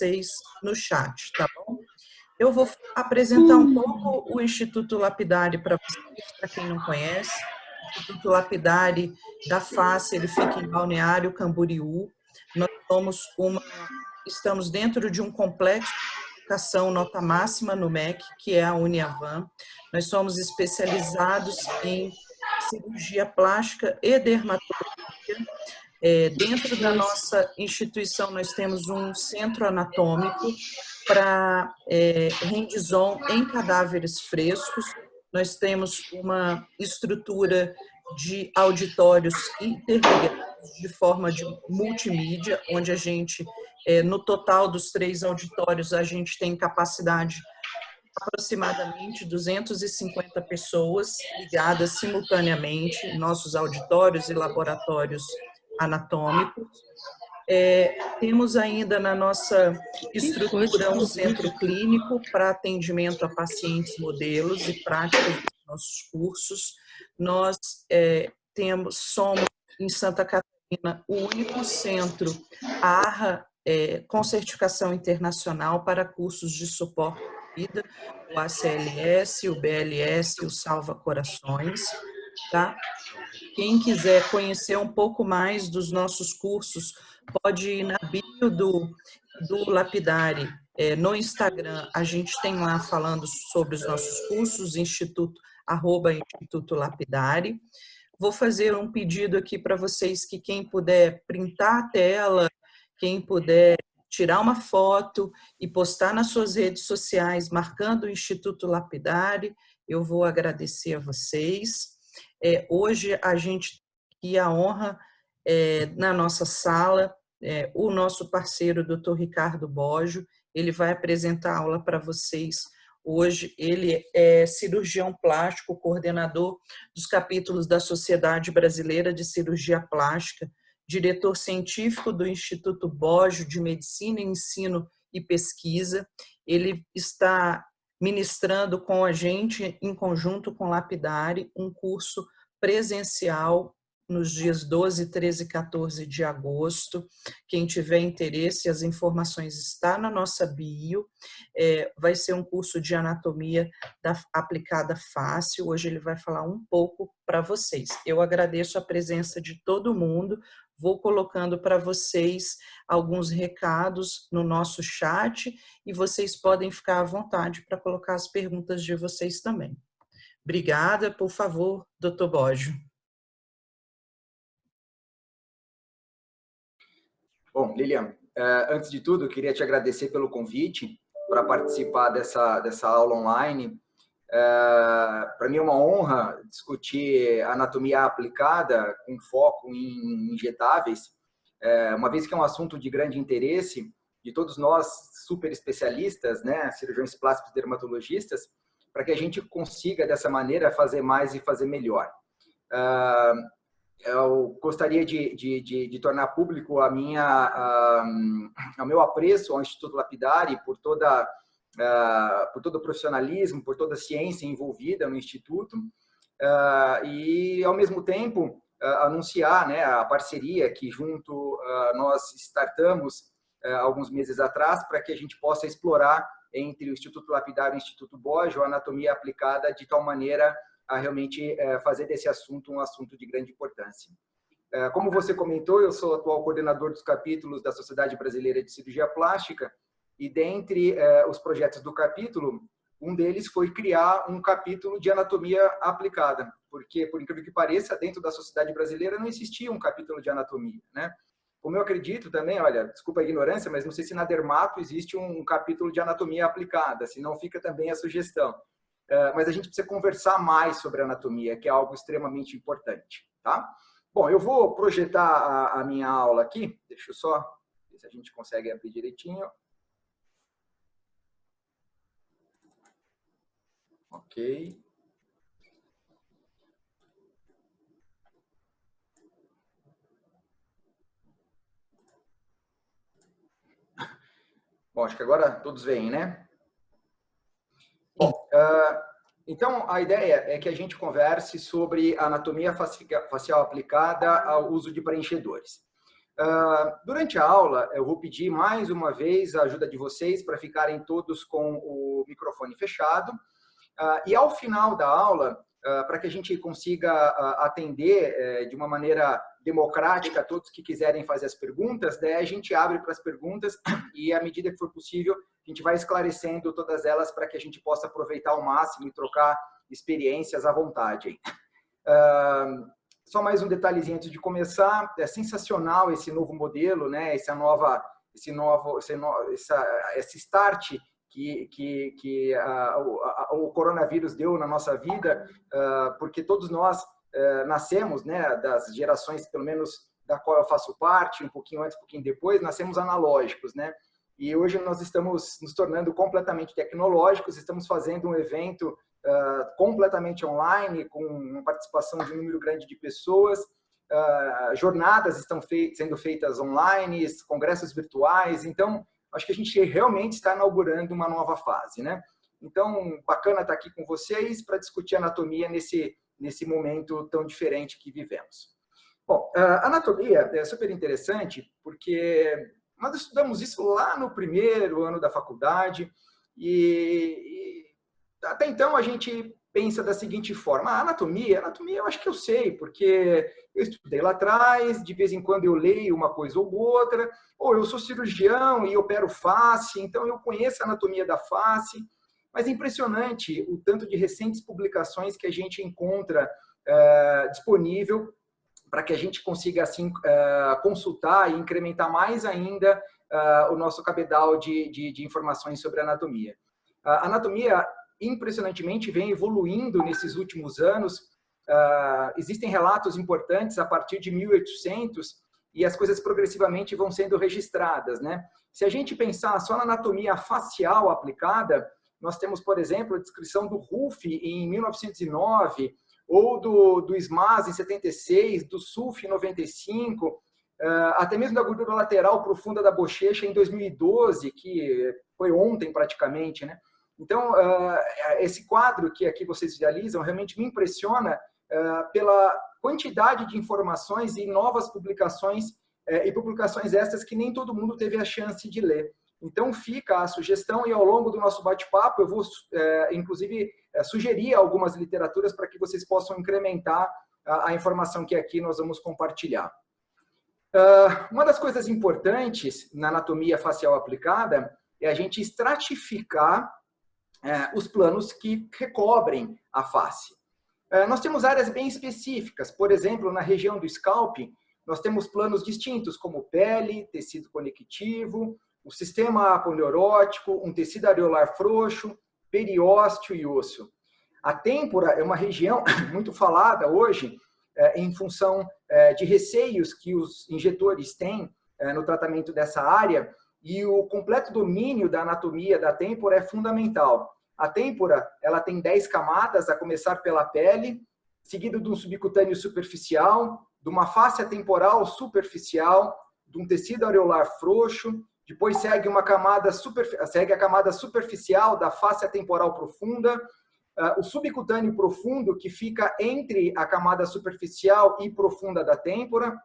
vocês no chat, tá bom? Eu vou apresentar um pouco o Instituto Lapidari para vocês, para quem não conhece. O Instituto Lapidari da FACE, ele fica em Balneário Camboriú. Nós estamos dentro de um complexo de educação nota máxima no MEC, que é a Uniavan. Nós somos especializados em cirurgia plástica e dermatologia. Dentro da nossa instituição, nós temos um centro anatômico para rendizon em cadáveres frescos. Nós temos uma estrutura de auditórios interligados de forma de multimídia, onde a gente, no total dos 3 auditórios, a gente tem capacidade aproximadamente 250 pessoas ligadas simultaneamente, nossos auditórios e laboratórios anatômicos. Temos ainda na nossa estrutura um centro clínico para atendimento a pacientes modelos e práticas dos nossos cursos. Nós somos em Santa Catarina o único centro ARRA com certificação internacional para cursos de suporte à vida, o ACLS, o BLS e o Salva Corações, tá? Quem quiser conhecer um pouco mais dos nossos cursos, pode ir na bio do Lapidari. No Instagram, a gente tem lá falando sobre os nossos cursos, Instituto Lapidari. Vou fazer um pedido aqui para vocês que quem puder printar a tela, quem puder tirar uma foto e postar nas suas redes sociais, marcando o Instituto Lapidari, eu vou agradecer a vocês. Hoje a gente tem a honra, na nossa sala, o nosso parceiro, Dr. Ricardo Boggio, ele vai apresentar a aula para vocês hoje. Ele é cirurgião plástico, coordenador dos capítulos da Sociedade Brasileira de Cirurgia Plástica, diretor científico do Instituto Boggio de Medicina, Ensino e Pesquisa. Ele está ministrando com a gente, em conjunto com o Lapidari, um curso presencial nos dias 12, 13 e 14 de agosto. Quem tiver interesse, as informações estão na nossa bio. Vai ser um curso de anatomia aplicada fácil. Hoje ele vai falar um pouco para vocês. Eu agradeço a presença de todo mundo. Vou colocando para vocês alguns recados no nosso chat e vocês podem ficar à vontade para colocar as perguntas de vocês também. Obrigada, por favor, Dr. Boggio. Bom, Lilian, antes de tudo, eu queria te agradecer pelo convite para participar dessa aula online. Para mim é uma honra discutir anatomia aplicada com foco em injetáveis, uma vez que é um assunto de grande interesse de todos nós super especialistas, né, cirurgiões plásticos e dermatologistas, para que a gente consiga, dessa maneira, fazer mais e fazer melhor. Eu gostaria de tornar público o meu apreço ao Instituto Lapidari por todo o profissionalismo, por toda a ciência envolvida no Instituto, e, ao mesmo tempo, anunciar, né, a parceria que junto nós startamos alguns meses atrás, para que a gente possa explorar entre o Instituto Lapidari e o Instituto Boggio a anatomia aplicada de tal maneira a realmente fazer desse assunto um assunto de grande importância. Como você comentou, eu sou atual coordenador dos capítulos da Sociedade Brasileira de Cirurgia Plástica, e dentre os projetos do capítulo, um deles foi criar um capítulo de anatomia aplicada, porque, por incrível que pareça, dentro da Sociedade Brasileira não existia um capítulo de anatomia, né? Como eu acredito também, olha, desculpa a ignorância, mas não sei se na Dermato existe um capítulo de anatomia aplicada, senão fica também a sugestão. Mas a gente precisa conversar mais sobre anatomia, que é algo extremamente importante, tá? Bom, eu vou projetar a minha aula aqui, deixa eu só ver se a gente consegue abrir direitinho. Ok. Bom, acho que agora todos veem, né? Bom, então a ideia é que a gente converse sobre a anatomia facial aplicada ao uso de preenchedores. Durante a aula, eu vou pedir mais uma vez a ajuda de vocês para ficarem todos com o microfone fechado. E ao final da aula, para que a gente consiga atender de uma maneira democrática todos que quiserem fazer as perguntas, daí a gente abre para as perguntas e, à medida que for possível, a gente vai esclarecendo todas elas para que a gente possa aproveitar ao máximo e trocar experiências à vontade. Só mais um detalhezinho antes de começar, é sensacional esse novo modelo, né? Esse start que o coronavírus deu na nossa vida, porque todos nós nascemos, né, das gerações, pelo menos da qual eu faço parte, um pouquinho antes, um pouquinho depois, nascemos analógicos, né? E hoje nós estamos nos tornando completamente tecnológicos, estamos fazendo um evento completamente online, com uma participação de um número grande de pessoas, jornadas estão sendo feitas online, congressos virtuais, então acho que a gente realmente está inaugurando uma nova fase, né? Então, bacana estar aqui com vocês para discutir anatomia nesse momento tão diferente que vivemos. Bom, anatomia é super interessante porque nós estudamos isso lá no primeiro ano da faculdade e até então a gente pensa da seguinte forma: anatomia eu acho que eu sei, porque eu estudei lá atrás, de vez em quando eu leio uma coisa ou outra, ou eu sou cirurgião e opero face, então eu conheço a anatomia da face. Mas é impressionante o tanto de recentes publicações que a gente encontra disponível para que a gente consiga, assim, consultar e incrementar mais ainda o nosso cabedal de informações sobre anatomia. A anatomia, impressionantemente, vem evoluindo nesses últimos anos. Existem relatos importantes a partir de 1800 e as coisas progressivamente vão sendo registradas, né? Se a gente pensar só na anatomia facial aplicada, nós temos, por exemplo, a descrição do Ruff em 1909, ou do SMAS em 76, do SUF em 95, até mesmo da gordura lateral profunda da bochecha em 2012, que foi ontem praticamente, né? Então, esse quadro que aqui vocês visualizam realmente me impressiona pela quantidade de informações e novas publicações, e publicações estas que nem todo mundo teve a chance de ler. Então, fica a sugestão e ao longo do nosso bate-papo eu vou, inclusive, sugerir algumas literaturas para que vocês possam incrementar a informação que aqui nós vamos compartilhar. Uma das coisas importantes na anatomia facial aplicada é a gente estratificar os planos que recobrem a face. Nós temos áreas bem específicas, por exemplo, na região do scalp, nós temos planos distintos, como pele, tecido conectivo, o sistema aponeurótico, um tecido areolar frouxo, periósteo e osso. A têmpora é uma região muito falada hoje, em função de receios que os injetores têm no tratamento dessa área, e o completo domínio da anatomia da têmpora é fundamental. A têmpora, ela tem 10 camadas, a começar pela pele, seguido de um subcutâneo superficial, de uma fáscia temporal superficial, de um tecido areolar frouxo, depois segue a camada superficial da fáscia temporal profunda, o subcutâneo profundo, que fica entre a camada superficial e profunda da têmpora,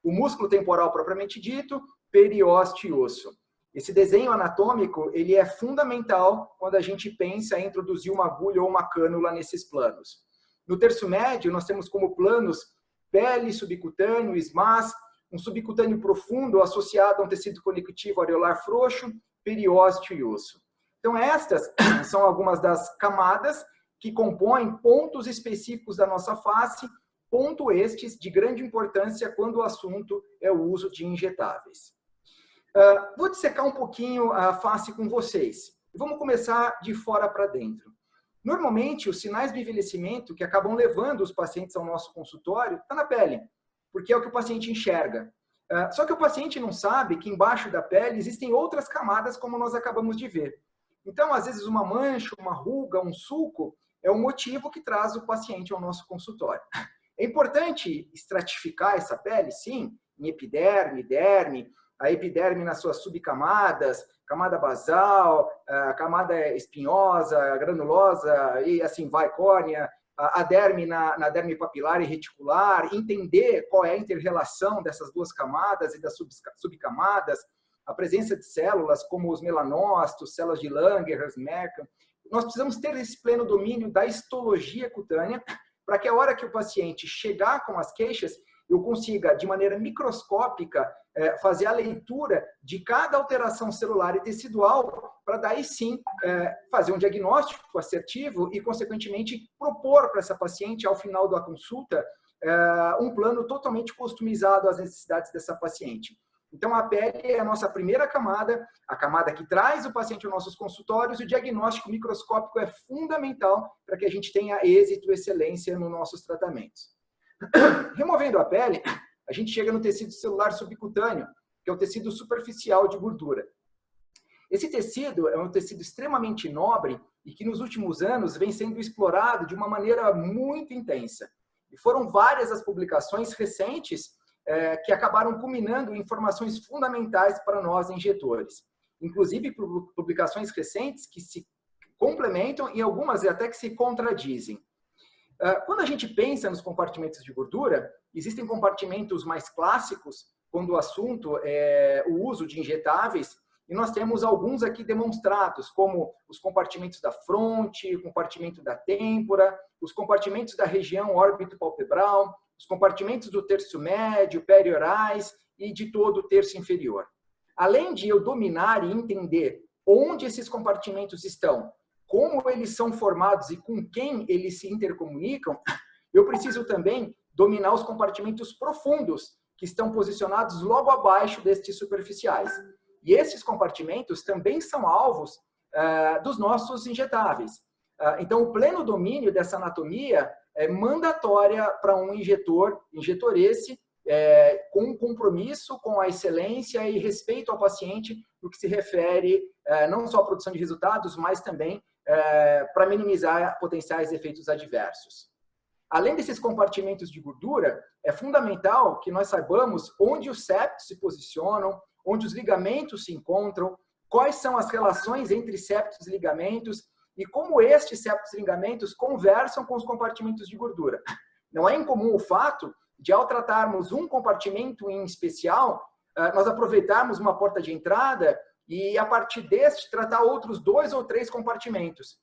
o músculo temporal propriamente dito, periósteo e osso. Esse desenho anatômico ele é fundamental quando a gente pensa em introduzir uma agulha ou uma cânula nesses planos. No terço médio, nós temos como planos pele, subcutâneo, SMAS, um subcutâneo profundo associado a um tecido conectivo areolar frouxo, periósteo e osso. Então, estas são algumas das camadas que compõem pontos específicos da nossa face, ponto estes de grande importância quando o assunto é o uso de injetáveis. Vou dissecar um pouquinho a face com vocês. Vamos começar de fora para dentro. Normalmente, os sinais de envelhecimento que acabam levando os pacientes ao nosso consultório estão na pele, porque é o que o paciente enxerga. Só que o paciente não sabe que embaixo da pele existem outras camadas, como nós acabamos de ver. Então, às vezes, uma mancha, uma ruga, um sulco, é o motivo que traz o paciente ao nosso consultório. É importante estratificar essa pele, sim, em epiderme, derme, a epiderme nas suas subcamadas, camada basal, camada espinhosa, granulosa, e assim vai, córnea, a derme na derme papilar e reticular, entender qual é a inter-relação dessas duas camadas e das subcamadas, a presença de células como os melanócitos, células de Langerhans, Merkel. Nós precisamos ter esse pleno domínio da histologia cutânea para que a hora que o paciente chegar com as queixas, eu consiga, de maneira microscópica, fazer a leitura de cada alteração celular e tecidual, para daí sim fazer um diagnóstico assertivo e, consequentemente, propor para essa paciente, ao final da consulta, um plano totalmente customizado às necessidades dessa paciente. Então, a pele é a nossa primeira camada, a camada que traz o paciente aos nossos consultórios, e o diagnóstico microscópico é fundamental para que a gente tenha êxito e excelência nos nossos tratamentos. Removendo a pele, a gente chega no tecido celular subcutâneo, que é o tecido superficial de gordura. Esse tecido é um tecido extremamente nobre e que nos últimos anos vem sendo explorado de uma maneira muito intensa. E foram várias as publicações recentes que acabaram culminando em informações fundamentais para nós injetores. Inclusive publicações recentes que se complementam e algumas até que se contradizem. Quando a gente pensa nos compartimentos de gordura, existem compartimentos mais clássicos, quando o assunto é o uso de injetáveis, e nós temos alguns aqui demonstrados, como os compartimentos da fronte, o compartimento da têmpora, os compartimentos da região órbito-palpebral, os compartimentos do terço médio, periorais e de todo o terço inferior. Além de eu dominar e entender onde esses compartimentos estão, como eles são formados e com quem eles se intercomunicam, eu preciso também dominar os compartimentos profundos, que estão posicionados logo abaixo destes superficiais. E esses compartimentos também são alvos dos nossos injetáveis. Então, o pleno domínio dessa anatomia é mandatória para um injetor esse, com compromisso com a excelência e respeito ao paciente no que se refere não só à produção de resultados, mas também para minimizar potenciais efeitos adversos. Além desses compartimentos de gordura, é fundamental que nós saibamos onde os septos se posicionam, onde os ligamentos se encontram, quais são as relações entre septos e ligamentos e como estes septos e ligamentos conversam com os compartimentos de gordura. Não é incomum o fato de, ao tratarmos um compartimento em especial, nós aproveitarmos uma porta de entrada e, a partir deste, tratar outros 2 ou 3 compartimentos.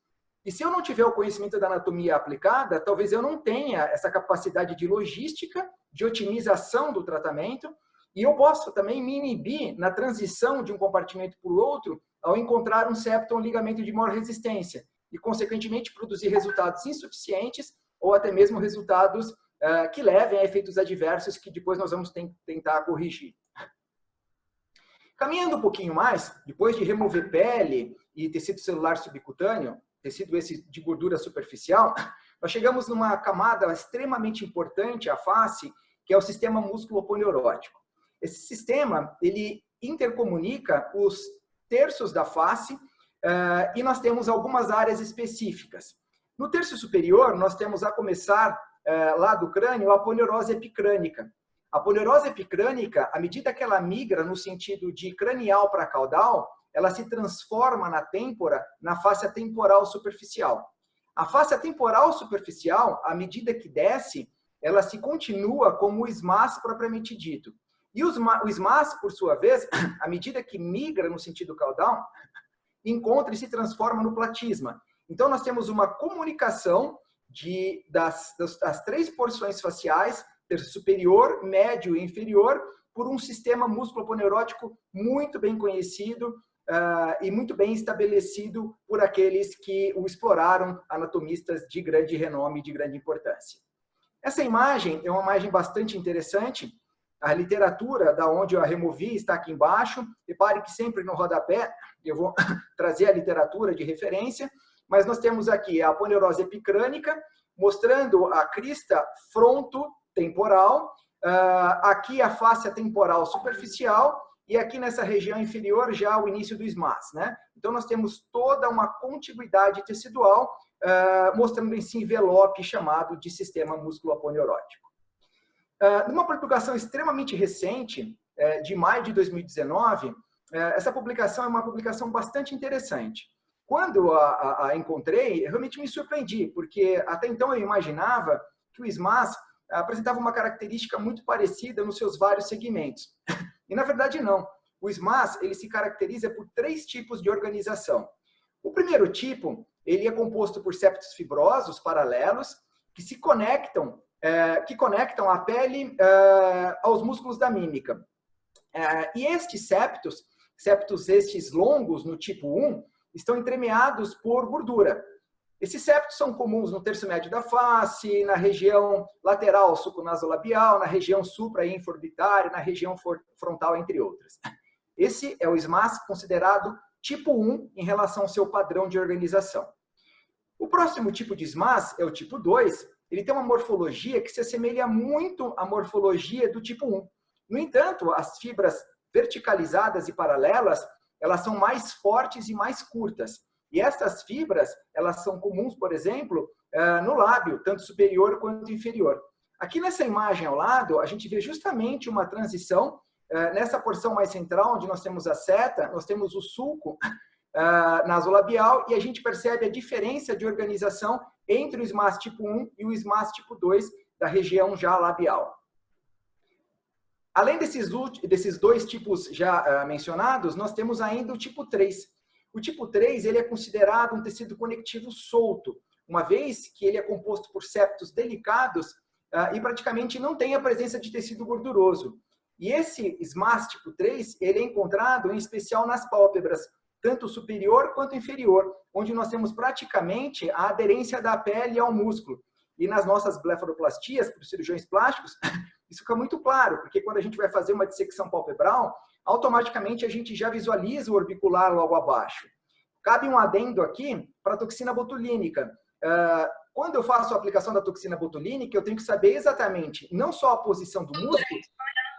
E se eu não tiver o conhecimento da anatomia aplicada, talvez eu não tenha essa capacidade de logística, de otimização do tratamento, e eu posso também me inibir na transição de um compartimento para o outro ao encontrar um septo ou um ligamento de maior resistência e, consequentemente, produzir resultados insuficientes ou até mesmo resultados que levem a efeitos adversos que depois nós vamos tentar corrigir. Caminhando um pouquinho mais, depois de remover pele e tecido celular subcutâneo, tecido esse de gordura superficial, nós chegamos numa camada extremamente importante, a face, que é o sistema músculo-aponeurótico. Esse sistema, ele intercomunica os terços da face e nós temos algumas áreas específicas. No terço superior, nós temos a começar lá do crânio a aponeurose epicrânica. A aponeurose epicrânica, à medida que ela migra no sentido de cranial para caudal, ela se transforma na têmpora, na face temporal superficial. A face temporal superficial, à medida que desce, ela se continua como o SMAS propriamente dito. E o SMAS, por sua vez, à medida que migra no sentido caudal, encontra e se transforma no platisma. Então, nós temos uma comunicação das 3 porções faciais, terço superior, médio e inferior, por um sistema músculo-aponeurótico muito bem conhecido e muito bem estabelecido por aqueles que o exploraram, anatomistas de grande renome e de grande importância. Essa imagem é uma imagem bastante interessante. A literatura da onde eu a removi está aqui embaixo. Repare que sempre no rodapé eu vou trazer a literatura de referência, mas nós temos aqui a aponeurose epicrânica, mostrando a crista frontotemporal, aqui a face temporal superficial e aqui nessa região inferior já o início do SMAS, né? Então nós temos toda uma contiguidade tecidual, mostrando esse envelope chamado de sistema músculo-aponeurótico. Numa publicação extremamente recente, de maio de 2019, essa publicação é uma publicação bastante interessante. quando a encontrei, eu realmente me surpreendi, porque até então eu imaginava que o SMAS apresentava uma característica muito parecida nos seus vários segmentos. E, na verdade, não. O SMAS ele se caracteriza por 3 tipos de organização. O primeiro tipo, ele é composto por septos fibrosos paralelos que se conectam, que conectam a pele aos músculos da mímica. E estes septos estes longos no tipo 1, estão entremeados por gordura. Esses septos são comuns no terço médio da face, na região lateral suco-nasolabial, na região supra e infraorbitária, na região frontal, entre outras. Esse é o SMAS considerado tipo 1 em relação ao seu padrão de organização. O próximo tipo de SMAS é o tipo 2. Ele tem uma morfologia que se assemelha muito à morfologia do tipo 1. No entanto, as fibras verticalizadas e paralelas, elas são mais fortes e mais curtas. E essas fibras, elas são comuns, por exemplo, no lábio, tanto superior quanto inferior. Aqui nessa imagem ao lado, a gente vê justamente uma transição. Nessa porção mais central, onde nós temos a seta, nós temos o sulco nasolabial e a gente percebe a diferença de organização entre o SMAS tipo 1 e o SMAS tipo 2 da região já labial. Além desses 2 tipos já mencionados, nós temos ainda o tipo 3. O tipo 3 ele é considerado um tecido conectivo solto, uma vez que ele é composto por septos delicados e praticamente não tem a presença de tecido gorduroso. E esse SMAS tipo 3, ele é encontrado em especial nas pálpebras, tanto superior quanto inferior, onde nós temos praticamente a aderência da pele ao músculo. E nas nossas blefaroplastias, para os cirurgiões plásticos, isso fica muito claro, porque quando a gente vai fazer uma dissecção palpebral, automaticamente a gente já visualiza o orbicular logo abaixo. Cabe um adendo aqui para a toxina botulínica. Quando eu faço a aplicação da toxina botulínica, eu tenho que saber exatamente não só a posição do músculo,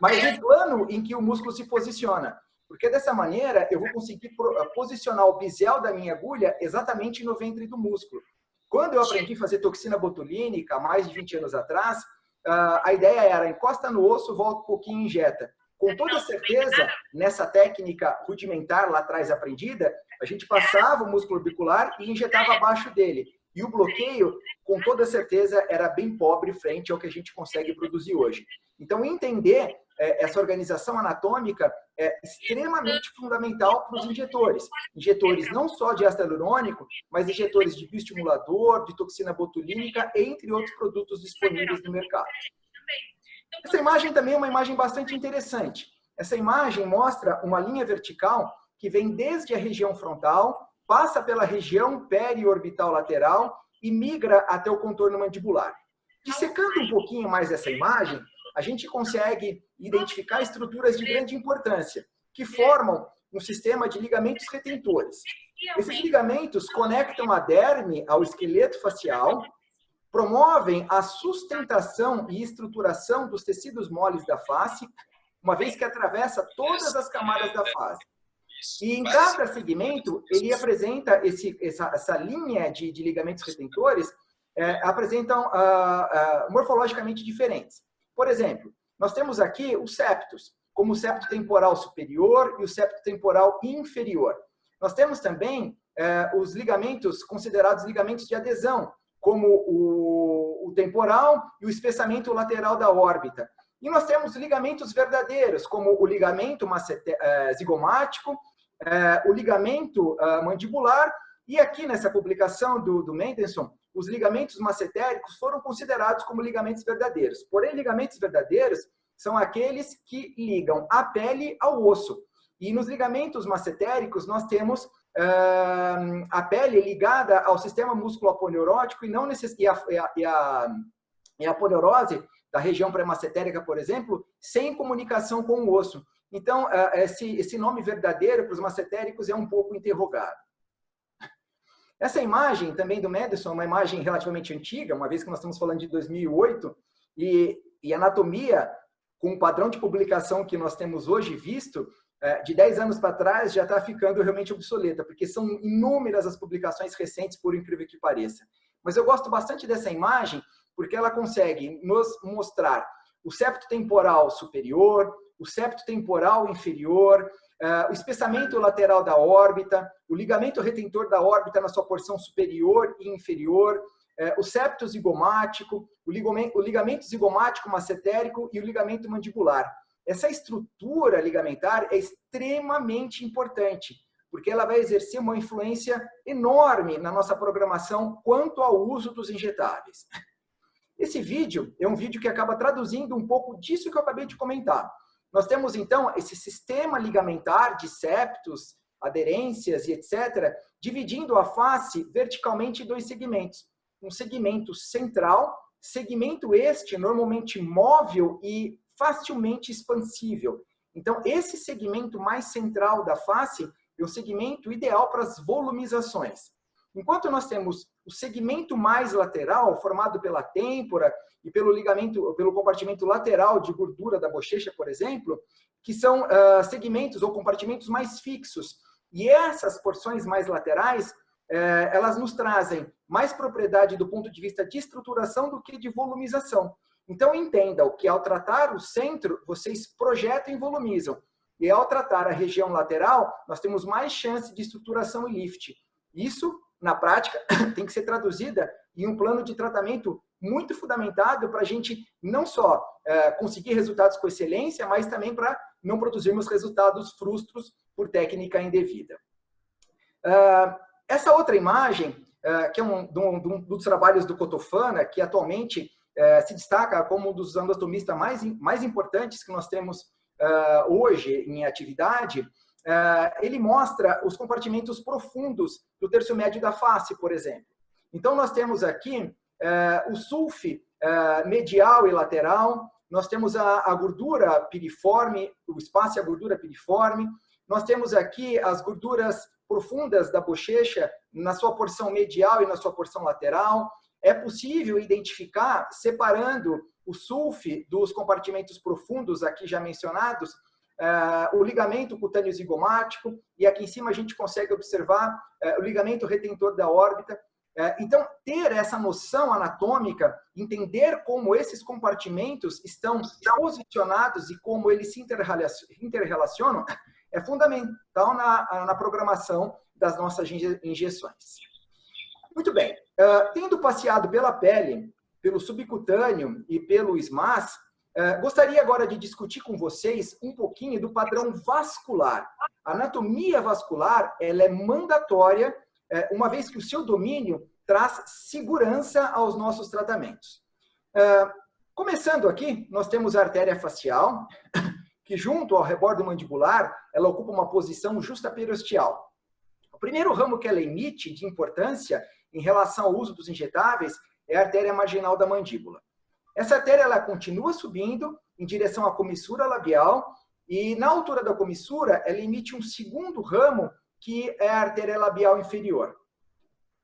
mas o plano em que o músculo se posiciona. Porque dessa maneira eu vou conseguir posicionar o bisel da minha agulha exatamente no ventre do músculo. Quando eu aprendi a fazer toxina botulínica, há mais de 20 anos atrás, a ideia era encosta no osso, volta um pouquinho e injeta. Com toda certeza, nessa técnica rudimentar lá atrás aprendida, a gente passava o músculo orbicular e injetava abaixo dele. E o bloqueio, com toda certeza, era bem pobre frente ao que a gente consegue produzir hoje. Então, entender essa organização anatômica é extremamente fundamental para os injetores. Injetores não só de ácido hialurônico, mas injetores de bioestimulador, de toxina botulínica, entre outros produtos disponíveis no mercado. Essa imagem também é uma imagem bastante interessante. Essa imagem mostra uma linha vertical que vem desde a região frontal, passa pela região periorbital lateral e migra até o contorno mandibular. Dissecando um pouquinho mais essa imagem, a gente consegue identificar estruturas de grande importância, que formam um sistema de ligamentos retentores. Esses ligamentos conectam a derme ao esqueleto facial, promovem a sustentação e estruturação dos tecidos moles da face, uma vez que atravessa todas as camadas da face. E em cada segmento, ele apresenta essa linha de ligamentos retentores, apresentam morfologicamente diferentes. Por exemplo, nós temos aqui os septos, como o septo temporal superior e o septo temporal inferior. Nós temos também os ligamentos considerados ligamentos de adesão, como o temporal e o espessamento lateral da órbita. E nós temos ligamentos verdadeiros, como o ligamento zigomático, o ligamento mandibular, e aqui nessa publicação do Mendelssohn, os ligamentos massetéricos foram considerados como ligamentos verdadeiros. Porém, ligamentos verdadeiros são aqueles que ligam a pele ao osso. E nos ligamentos massetéricos, nós temos a pele ligada ao sistema músculo-aponeurótico e a aponeurose da região pré-massetérica, por exemplo, sem comunicação com o osso. Então, esse nome verdadeiro para os massetéricos é um pouco interrogado. Essa imagem também do Mendelssohn é uma imagem relativamente antiga, uma vez que nós estamos falando de 2008, e anatomia, com o padrão de publicação que nós temos hoje visto, de 10 anos para trás já está ficando realmente obsoleta, porque são inúmeras as publicações recentes, por incrível que pareça. Mas eu gosto bastante dessa imagem, porque ela consegue nos mostrar o septo temporal superior, o septo temporal inferior, o espessamento lateral da órbita, o ligamento retentor da órbita na sua porção superior e inferior, o septo zigomático, o ligamento zigomático massetérico e o ligamento mandibular. Essa estrutura ligamentar é extremamente importante, porque ela vai exercer uma influência enorme na nossa programação quanto ao uso dos injetáveis. Esse vídeo é um vídeo que acaba traduzindo um pouco disso que eu acabei de comentar. Nós temos, então, esse sistema ligamentar de septos, aderências e etc., dividindo a face verticalmente em dois segmentos. Um segmento central, segmento este normalmente móvel e facilmente expansível. Então, esse segmento mais central da face é o segmento ideal para as volumizações. Enquanto nós temos o segmento mais lateral, formado pela têmpora e pelo compartimento lateral de gordura da bochecha, por exemplo, que são segmentos ou compartimentos mais fixos. E essas porções mais laterais, elas nos trazem mais propriedade do ponto de vista de estruturação do que de volumização. Então, entendam que ao tratar o centro, vocês projetam e volumizam. E ao tratar a região lateral, nós temos mais chance de estruturação e lift. Isso, na prática, tem que ser traduzida em um plano de tratamento muito fundamentado para a gente não só conseguir resultados com excelência, mas também para não produzirmos resultados frustros por técnica indevida. Essa outra imagem, que é um dos trabalhos do Cotofana, que atualmente se destaca como um dos anastomistas mais importantes que nós temos hoje em atividade, ele mostra os compartimentos profundos do terço médio da face, por exemplo. Então, nós temos aqui o sulfe medial e lateral, nós temos a gordura piriforme, o espaço e a gordura piriforme, nós temos aqui as gorduras profundas da bochecha na sua porção medial e na sua porção lateral. É possível identificar, separando o sulfe dos compartimentos profundos aqui já mencionados, o ligamento cutâneo zigomático, e aqui em cima a gente consegue observar o ligamento retentor da órbita. Então, ter essa noção anatômica, entender como esses compartimentos estão posicionados e como eles se interrelacionam, é fundamental na programação das nossas injeções. Muito bem. Tendo passeado pela pele, pelo subcutâneo e pelo SMAS, gostaria agora de discutir com vocês um pouquinho do padrão vascular. A anatomia vascular, ela é mandatória, uma vez que o seu domínio traz segurança aos nossos tratamentos. Começando aqui, nós temos a artéria facial, que junto ao rebordo mandibular, ela ocupa uma posição justaperiosteal. O primeiro ramo que ela emite de importância em relação ao uso dos injetáveis é a artéria marginal da mandíbula. Essa artéria ela continua subindo em direção à comissura labial e na altura da comissura ela emite um segundo ramo que é a artéria labial inferior.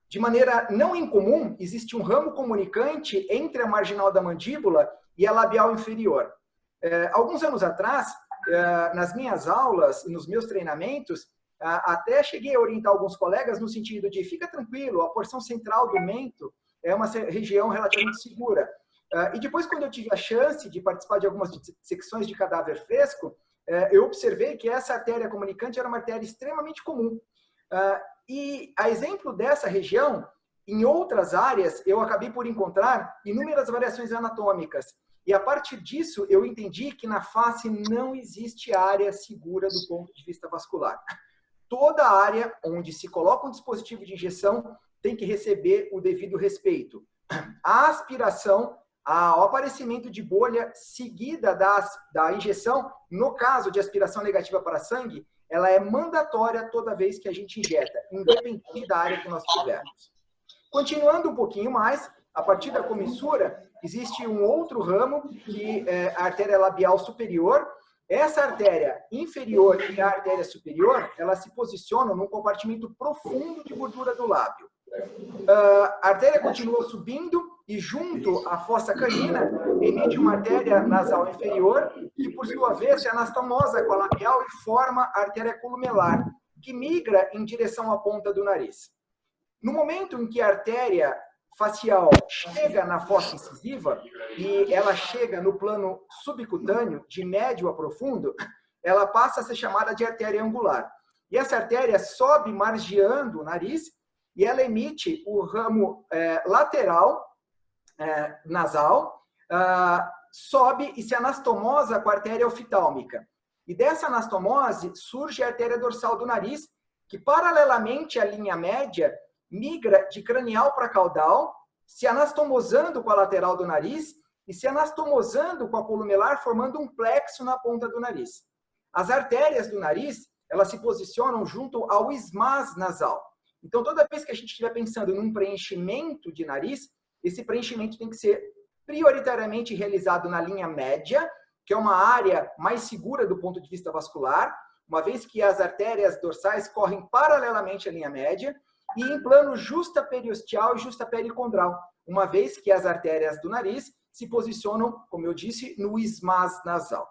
De maneira não incomum, existe um ramo comunicante entre a marginal da mandíbula e a labial inferior. Alguns anos atrás, nas minhas aulas e nos meus treinamentos, até cheguei a orientar alguns colegas no sentido de fica tranquilo, a porção central do mento é uma região relativamente segura. E depois, quando eu tive a chance de participar de algumas dissecções de cadáver fresco, eu observei que essa artéria comunicante era uma artéria extremamente comum. E a exemplo dessa região, em outras áreas, eu acabei por encontrar inúmeras variações anatômicas. E a partir disso, eu entendi que na face não existe área segura do ponto de vista vascular. Toda área onde se coloca um dispositivo de injeção tem que receber o devido respeito. A aspiração, o aparecimento de bolha seguida da injeção, no caso de aspiração negativa para sangue, ela é mandatória toda vez que a gente injeta, independente da área que nós tivermos. Continuando um pouquinho mais, a partir da comissura, existe um outro ramo, que é a artéria labial superior. Essa artéria inferior e a artéria superior, elas se posicionam num compartimento profundo de gordura do lábio. A artéria continua subindo e junto à fossa canina emite uma artéria nasal inferior que, por sua vez, é anastomosa com a labial e forma a artéria columelar, que migra em direção à ponta do nariz. No momento em que a artéria facial chega na fossa incisiva e ela chega no plano subcutâneo, de médio a profundo, ela passa a ser chamada de artéria angular. E essa artéria sobe margeando o nariz e ela emite o ramo lateral nasal, sobe e se anastomosa com a artéria oftálmica. E dessa anastomose surge a artéria dorsal do nariz, que paralelamente à linha média, migra de cranial para caudal, se anastomosando com a lateral do nariz e se anastomosando com a columelar, formando um plexo na ponta do nariz. As artérias do nariz, elas se posicionam junto ao ismás nasal. Então, toda vez que a gente estiver pensando num preenchimento de nariz, esse preenchimento tem que ser prioritariamente realizado na linha média, que é uma área mais segura do ponto de vista vascular, uma vez que as artérias dorsais correm paralelamente à linha média, e em plano justaperiosteal e justapericondral, uma vez que as artérias do nariz se posicionam, como eu disse, no ismás nasal.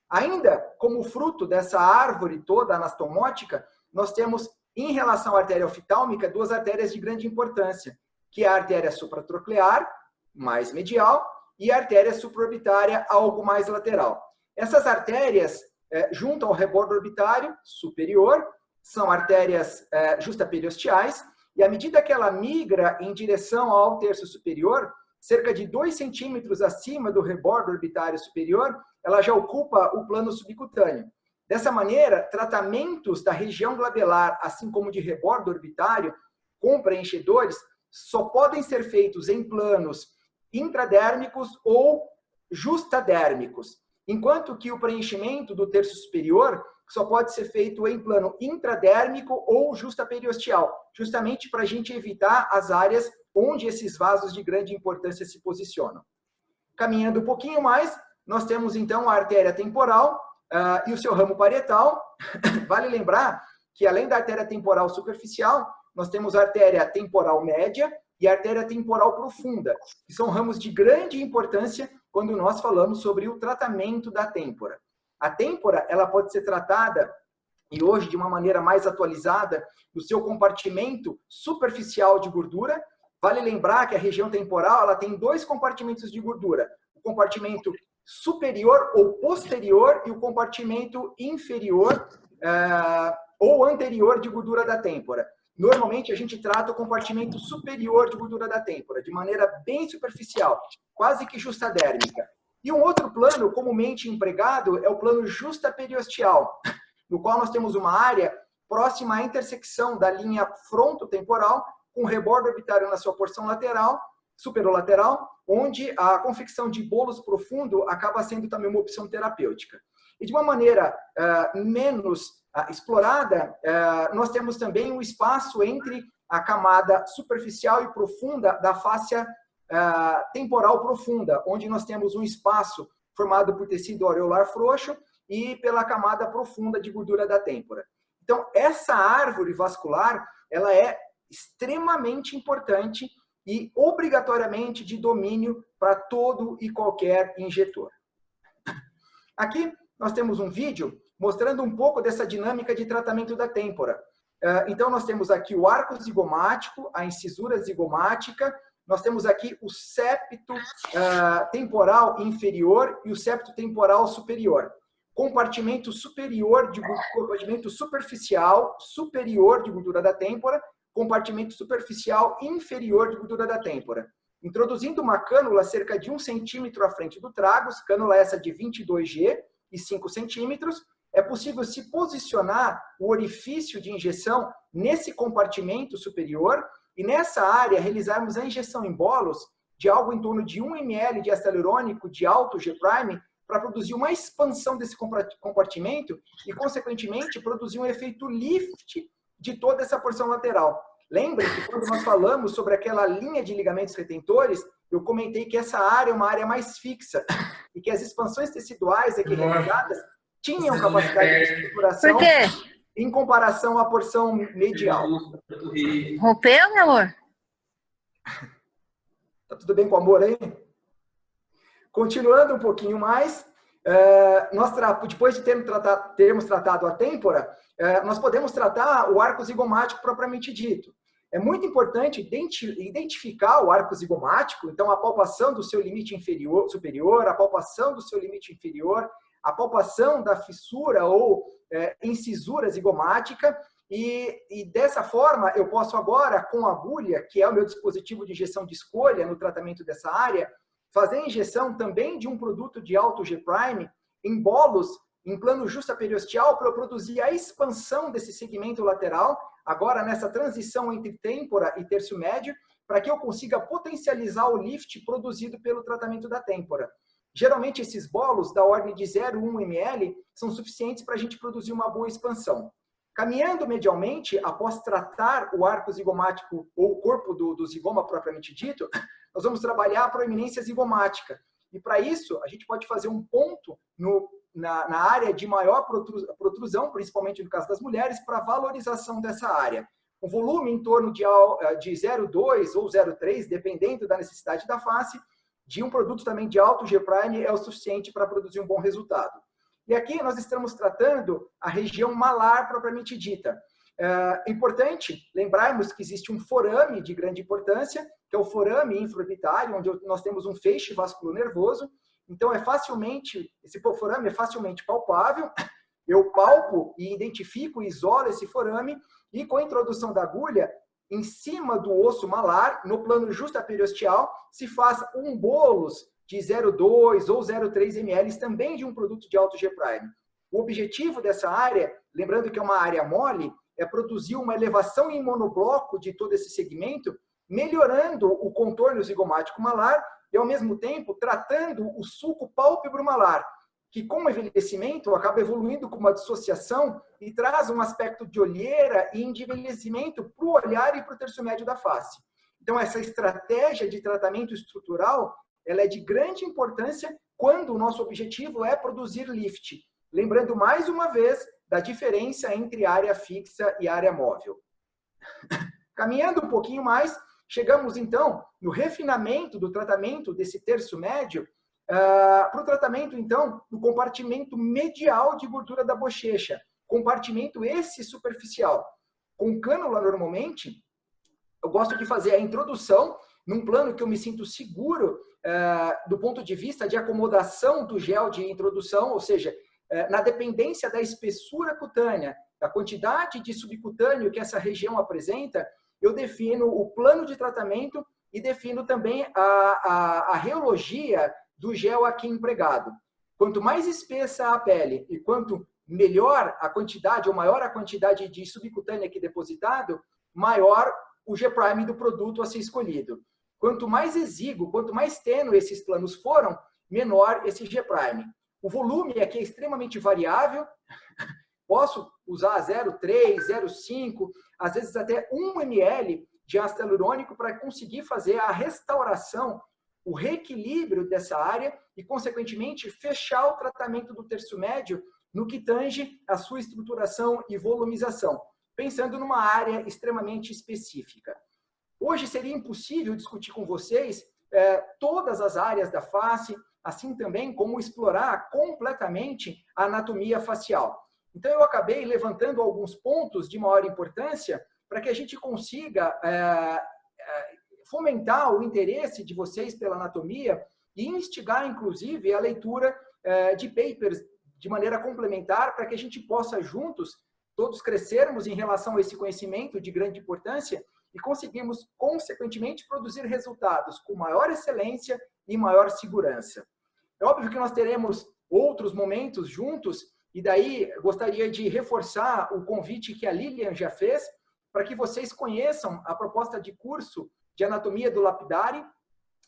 Ainda, como fruto dessa árvore toda anastomótica, nós temos, em relação à artéria oftálmica, duas artérias de grande importância, que é a artéria supratroclear, mais medial, e a artéria supraorbitária, algo mais lateral. Essas artérias, junto ao rebordo orbitário superior, são artérias justaperiosteais, e à medida que ela migra em direção ao terço superior, cerca de 2 centímetros acima do rebordo orbitário superior, ela já ocupa o plano subcutâneo. Dessa maneira, tratamentos da região glabelar, assim como de rebordo orbitário, com preenchedores, só podem ser feitos em planos intradérmicos ou justadérmicos, enquanto que o preenchimento do terço superior só pode ser feito em plano intradérmico ou justaperiosteal, justamente para a gente evitar as áreas onde esses vasos de grande importância se posicionam. Caminhando um pouquinho mais, nós temos então a artéria temporal e o seu ramo parietal. Vale lembrar que além da artéria temporal superficial, nós temos a artéria temporal média e a artéria temporal profunda, que são ramos de grande importância quando nós falamos sobre o tratamento da têmpora. A têmpora, ela pode ser tratada, e hoje de uma maneira mais atualizada, no seu compartimento superficial de gordura. Vale lembrar que a região temporal, ela tem 2 compartimentos de gordura. O compartimento superior ou posterior e o compartimento inferior ou anterior de gordura da têmpora. Normalmente, a gente trata o compartimento superior de gordura da têmpora, de maneira bem superficial, quase que justadérmica. E um outro plano comumente empregado é o plano justaperiosteal, no qual nós temos uma área próxima à intersecção da linha frontotemporal com o rebordo orbitário na sua porção lateral, superolateral, onde a confecção de bolos profundo acaba sendo também uma opção terapêutica. E de uma maneira menos explorada, nós temos também um espaço entre a camada superficial e profunda da fáscia temporal profunda, onde nós temos um espaço formado por tecido areolar frouxo e pela camada profunda de gordura da têmpora. Então, essa árvore vascular, ela é extremamente importante e obrigatoriamente de domínio para todo e qualquer injetor. Aqui nós temos um vídeo mostrando um pouco dessa dinâmica de tratamento da têmpora. Então, nós temos aqui o arco zigomático, a incisura zigomática, nós temos aqui o septo temporal inferior e o septo temporal superior. Compartimento superior, compartimento superficial superior de gordura da têmpora, compartimento superficial inferior de gordura da têmpora. Introduzindo uma cânula cerca de 1 centímetro à frente do tragus, cânula essa de 22G e 5 centímetros, é possível se posicionar o orifício de injeção nesse compartimento superior e nessa área realizarmos a injeção em bolos de algo em torno de 1 ml de ácido hialurônico de alto G' para produzir uma expansão desse compartimento e, consequentemente, produzir um efeito lift de toda essa porção lateral. Lembrem que quando nós falamos sobre aquela linha de ligamentos retentores, eu comentei que essa área é uma área mais fixa e que as expansões teciduais aqui realizadas tinham capacidade de estruturação em comparação à porção medial. Rompeu, meu amor? Tá tudo bem com o amor aí? Continuando um pouquinho mais, depois de termos tratado a têmpora, nós podemos tratar o arco zigomático propriamente dito. É muito importante identificar o arco zigomático, então a palpação do seu limite superior, a palpação do seu limite inferior, a palpação da fissura ou incisura zigomática, e dessa forma eu posso agora, com a agulha, que é o meu dispositivo de injeção de escolha no tratamento dessa área, fazer a injeção também de um produto de alto G-prime em bolos, em plano justaperiosteal, para eu produzir a expansão desse segmento lateral, agora nessa transição entre têmpora e terço médio, para que eu consiga potencializar o lift produzido pelo tratamento da têmpora. Geralmente, esses bolos da ordem de 0,1 ml são suficientes para a gente produzir uma boa expansão. Caminhando medialmente, após tratar o arco zigomático ou o corpo do zigoma propriamente dito, nós vamos trabalhar a proeminência zigomática. E para isso, a gente pode fazer um ponto na área de maior protrusão, principalmente no caso das mulheres, para valorização dessa área. Um volume em torno de 0,2 ou 0,3, dependendo da necessidade da face, de um produto também de alto G-prime é o suficiente para produzir um bom resultado. E aqui nós estamos tratando a região malar propriamente dita. É importante lembrarmos que existe um forame de grande importância, que é o forame infraorbitário, onde nós temos um feixe vasculonervoso. Então, esse forame é facilmente palpável. Eu palpo e identifico e isolo esse forame, e com a introdução da agulha, em cima do osso malar, no plano justaperiosteal, se faz um bolos de 0,2 ou 0,3 ml, também de um produto de alto G-prime. O objetivo dessa área, lembrando que é uma área mole, é produzir uma elevação em monobloco de todo esse segmento, melhorando o contorno zigomático malar e, ao mesmo tempo, tratando o sulco pálpebro malar, que com o envelhecimento acaba evoluindo com uma dissociação e traz um aspecto de olheira e envelhecimento para o olhar e para o terço médio da face. Então, essa estratégia de tratamento estrutural, ela é de grande importância quando o nosso objetivo é produzir lift. Lembrando mais uma vez da diferença entre área fixa e área móvel. Caminhando um pouquinho mais, chegamos então no refinamento do tratamento desse terço médio, para o tratamento, então, do compartimento medial de gordura da bochecha, compartimento esse superficial. Com cânula, normalmente, eu gosto de fazer a introdução num plano que eu me sinto seguro do ponto de vista de acomodação do gel de introdução, ou seja, na dependência da espessura cutânea, da quantidade de subcutâneo que essa região apresenta, eu defino o plano de tratamento e defino também a reologia do gel aqui empregado. Quanto mais espessa a pele e quanto melhor a quantidade ou maior a quantidade de subcutânea aqui depositado, maior o G-prime do produto a ser escolhido. Quanto mais exíguo, quanto mais tênue esses planos foram, menor esse G-prime. O volume aqui é extremamente variável. Posso usar 0,3, 0,5, às vezes até 1 ml de ácido hialurônico para conseguir fazer a restauração, o reequilíbrio dessa área e, consequentemente, fechar o tratamento do terço médio no que tange a sua estruturação e volumização, pensando numa área extremamente específica. Hoje seria impossível discutir com vocês todas as áreas da face, assim também como explorar completamente a anatomia facial. Então, eu acabei levantando alguns pontos de maior importância para que a gente consiga fomentar o interesse de vocês pela anatomia e instigar, inclusive, a leitura de papers de maneira complementar para que a gente possa juntos, todos crescermos em relação a esse conhecimento de grande importância e conseguirmos, consequentemente, produzir resultados com maior excelência e maior segurança. É óbvio que nós teremos outros momentos juntos e daí gostaria de reforçar o convite que a Lilian já fez para que vocês conheçam a proposta de curso de Anatomia do Lapidari,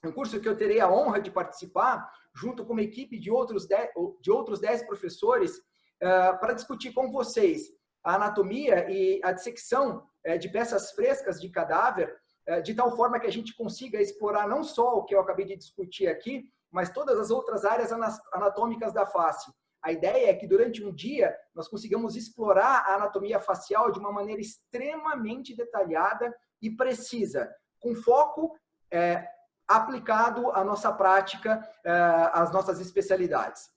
um curso que eu terei a honra de participar, junto com uma equipe de outros 10 professores, para discutir com vocês a anatomia e a dissecção de peças frescas de cadáver, de tal forma que a gente consiga explorar não só o que eu acabei de discutir aqui, mas todas as outras áreas anatômicas da face. A ideia é que durante um dia nós consigamos explorar a anatomia facial de uma maneira extremamente detalhada e precisa, com foco aplicado à nossa prática, às nossas especialidades.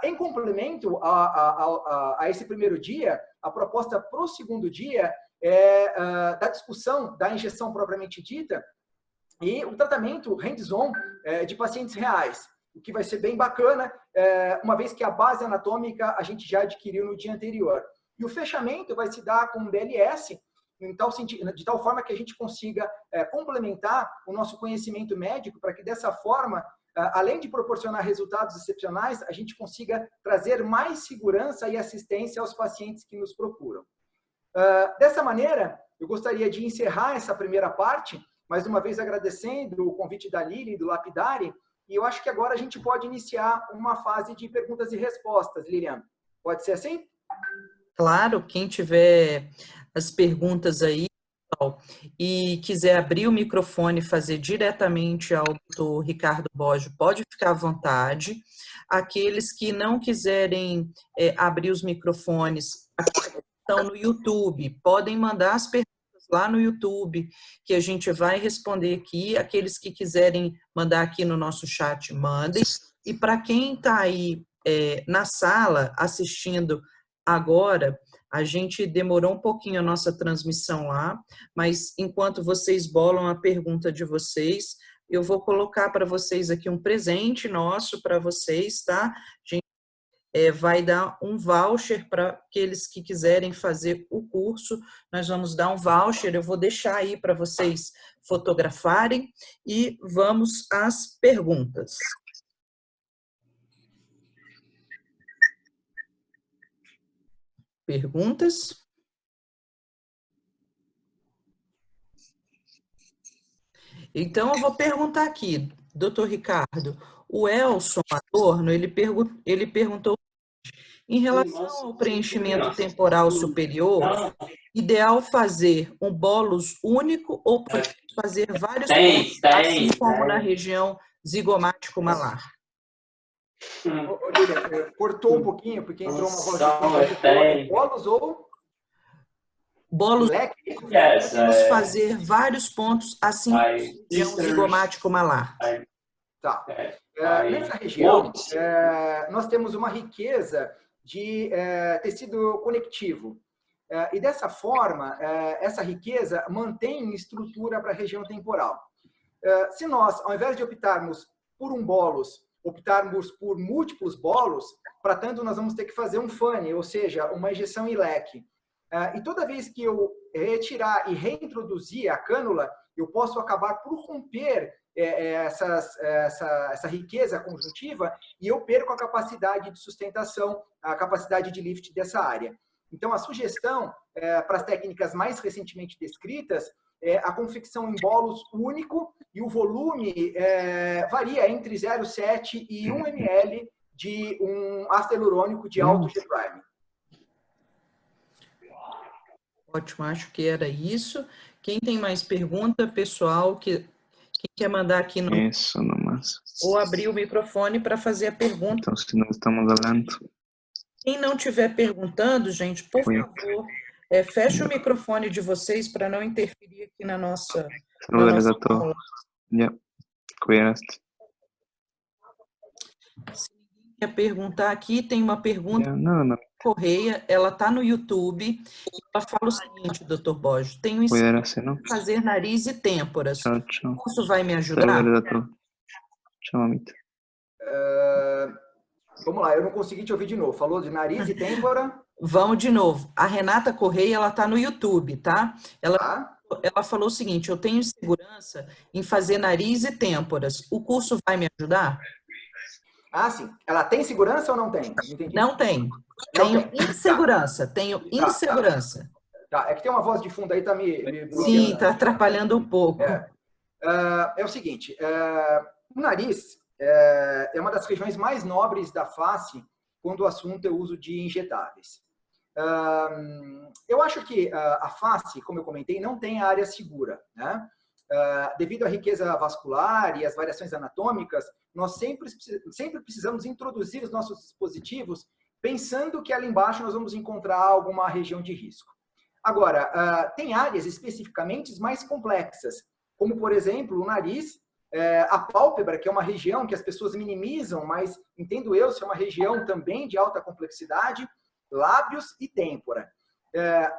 Em complemento a esse primeiro dia, a proposta para o segundo dia é da discussão da injeção propriamente dita e o tratamento hands-on de pacientes reais. o que vai ser bem bacana, uma vez que a base anatômica a gente já adquiriu no dia anterior. E o fechamento vai se dar com um BLS, de tal forma que a gente consiga complementar o nosso conhecimento médico para que, dessa forma, além de proporcionar resultados excepcionais, a gente consiga trazer mais segurança e assistência aos pacientes que nos procuram. Dessa maneira, eu gostaria de encerrar essa primeira parte, mais uma vez agradecendo o convite da Lili e do Lapidari, e eu acho que agora a gente pode iniciar uma fase de perguntas e respostas, Lilian. Pode ser assim? Claro, quem tiver as perguntas aí e quiser abrir o microfone e fazer diretamente ao Dr. Ricardo Boggio, pode ficar à vontade. Aqueles que não quiserem abrir os microfones, estão no YouTube, podem mandar as perguntas lá no YouTube, que a gente vai responder aqui. Aqueles que quiserem mandar aqui no nosso chat, mandem. E para quem está aí na sala assistindo agora, a gente demorou um pouquinho a nossa transmissão lá, mas enquanto vocês bolam a pergunta de vocês, eu vou colocar para vocês aqui um presente nosso para vocês, tá? A gente vai dar um voucher para aqueles que quiserem fazer o curso. Nós vamos dar um voucher, eu vou deixar aí para vocês fotografarem e vamos às perguntas. Perguntas? Então, eu vou perguntar aqui, doutor Ricardo, o Elson Adorno, ele perguntou, em relação ao preenchimento temporal superior, ideal fazer um bolus único ou fazer vários pontos, assim como na região zigomático-malar? Lilian, cortou um pouquinho, porque entrou uma voz de bolos ou... Bolos, podemos fazer vários pontos, assim como na região zigomático-malar. Tá. Nessa região, nós temos uma riqueza de tecido conectivo. E dessa forma, essa riqueza mantém estrutura para a região temporal. Se nós, ao invés de optarmos por um bolus, optarmos por múltiplos bolos, para tanto nós vamos ter que fazer um FANE, ou seja, uma injeção em leque. E toda vez que eu retirar e reintroduzir a cânula, eu posso acabar por romper essa riqueza conjuntiva e eu perco a capacidade de sustentação, a capacidade de lift dessa área. Então, a sugestão para as técnicas mais recentemente descritas é a confecção em bolos único e o volume varia entre 0,7 e 1 ml de um ácido hialurônico de alto G-prime. Ótimo, acho que era isso. Quem tem mais pergunta, pessoal, quem quer mandar aqui no... Isso, nomás. Ou abrir o microfone para fazer a pergunta. Então, se não estamos falando... Quem não estiver perguntando, gente, por favor, feche o microfone de vocês para não interferir aqui na nossa aula. Se ninguém quer perguntar aqui, tem uma pergunta... Correia, ela está no YouTube, ela fala o seguinte, doutor Boggio, tenho ensino de fazer nariz e têmporas. Isso vai me ajudar? Vamos lá, eu não consegui te ouvir de novo. Falou de nariz e têmpora? Vamos de novo. A Renata Correia, ela está no YouTube, tá? Ela falou o seguinte, eu tenho segurança em fazer nariz e têmporas. O curso vai me ajudar? Ah, sim. Ela tem segurança ou não tem? Não tem. Tenho insegurança, tenho insegurança. Tá, é que tem uma voz de fundo aí, tá me Sim, está atrapalhando um pouco. É o seguinte, o nariz é uma das regiões mais nobres da face quando o assunto é o uso de injetáveis. Eu acho que a face, como eu comentei, não tem área segura, né? Devido à riqueza vascular e às variações anatômicas, nós sempre precisamos introduzir os nossos dispositivos pensando que ali embaixo nós vamos encontrar alguma região de risco. Agora, tem áreas especificamente mais complexas, como, por exemplo, o nariz, a pálpebra, que é uma região que as pessoas minimizam, mas entendo eu ser uma região também de alta complexidade, lábios e têmpora.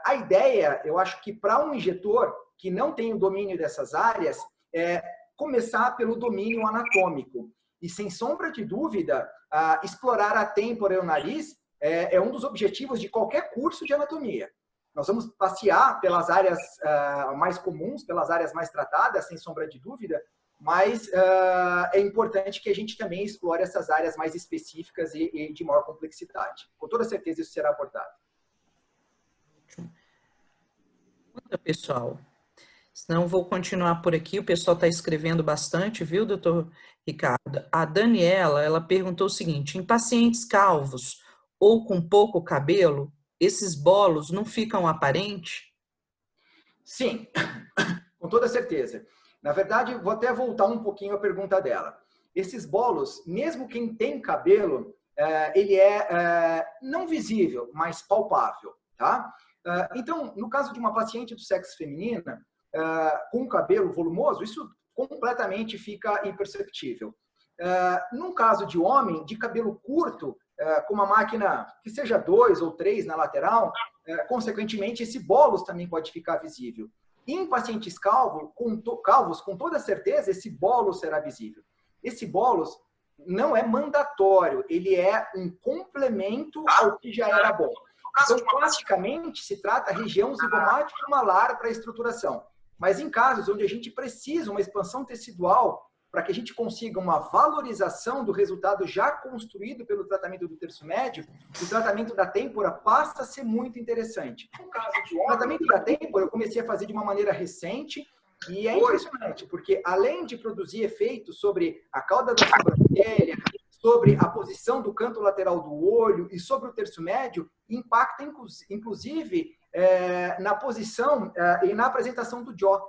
A ideia, eu acho que para um injetor que não tem o domínio dessas áreas, é começar pelo domínio anatômico. E, sem sombra de dúvida, explorar a têmpora e o nariz é um dos objetivos de qualquer curso de anatomia. Nós vamos passear pelas áreas mais comuns, pelas áreas mais tratadas, sem sombra de dúvida, mas é importante que a gente também explore essas áreas mais específicas e de maior complexidade. Com toda certeza isso será abordado. Pessoal, senão vou continuar por aqui, o pessoal está escrevendo bastante, viu, doutor Ricardo? A Daniela, ela perguntou o seguinte: em pacientes calvos ou com pouco cabelo, esses bolos não ficam aparentes? Sim, com toda certeza. Na verdade, vou até voltar um pouquinho à pergunta dela. Esses bolos, mesmo quem tem cabelo, ele é não visível, mas palpável, tá? Então, no caso de uma paciente do sexo feminina, com cabelo volumoso, isso completamente fica imperceptível. Num caso de homem, de cabelo curto, com uma máquina que seja 2 ou 3 na lateral, consequentemente, esse bólus também pode ficar visível. E em pacientes calvos, com toda certeza, esse bólus será visível. Esse bólus não é mandatório, ele é um complemento ao que já era bom. Então, classicamente, se trata a região zigomática malar para a estruturação. Mas em casos onde a gente precisa uma expansão tecidual para que a gente consiga uma valorização do resultado já construído pelo tratamento do terço médio, o tratamento da têmpora passa a ser muito interessante. O tratamento da têmpora eu comecei a fazer de uma maneira recente e é impressionante, porque além de produzir efeitos sobre a cauda da sobrancelha, sobre a posição do canto lateral do olho e sobre o terço médio, impacta inclusive na posição e na apresentação do jaw.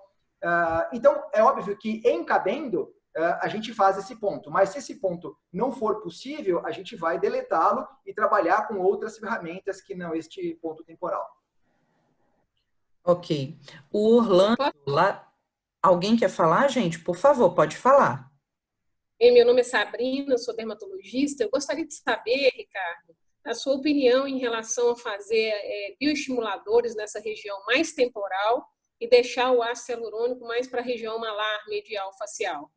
Então, é óbvio que em cabendo, a gente faz esse ponto. Mas se esse ponto não for possível, a gente vai deletá-lo e trabalhar com outras ferramentas que não este ponto temporal. Ok. O Orlando, lá... alguém quer falar, gente? Por favor, pode falar. Meu nome é Sabrina, eu sou dermatologista. Eu gostaria de saber, Ricardo, a sua opinião em relação a fazer bioestimuladores nessa região mais temporal e deixar o ácido hialurônico mais para a região malar, medial, facial.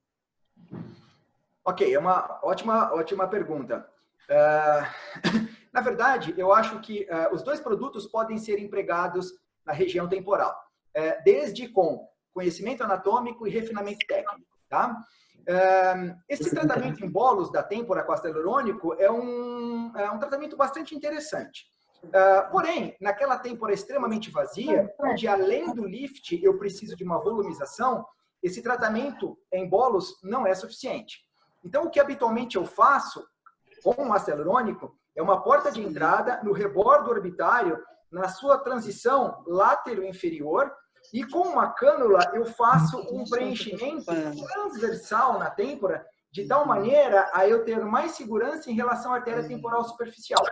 Ok, é uma ótima pergunta. Na verdade, eu acho que os dois produtos podem ser empregados na região temporal, desde com conhecimento anatômico e refinamento técnico, tá? Esse tratamento em bolos da têmpora com ácido hialurônico é um tratamento bastante interessante. Porém, naquela têmpora extremamente vazia, onde além do lift eu preciso de uma volumização, esse tratamento em bolos não é suficiente. Então, o que habitualmente eu faço com o ácido hialurônico é uma porta de entrada no rebordo orbitário, na sua transição látero-inferior, e com uma cânula eu faço um preenchimento transversal na têmpora, de tal maneira a eu ter mais segurança em relação à artéria temporal superficial.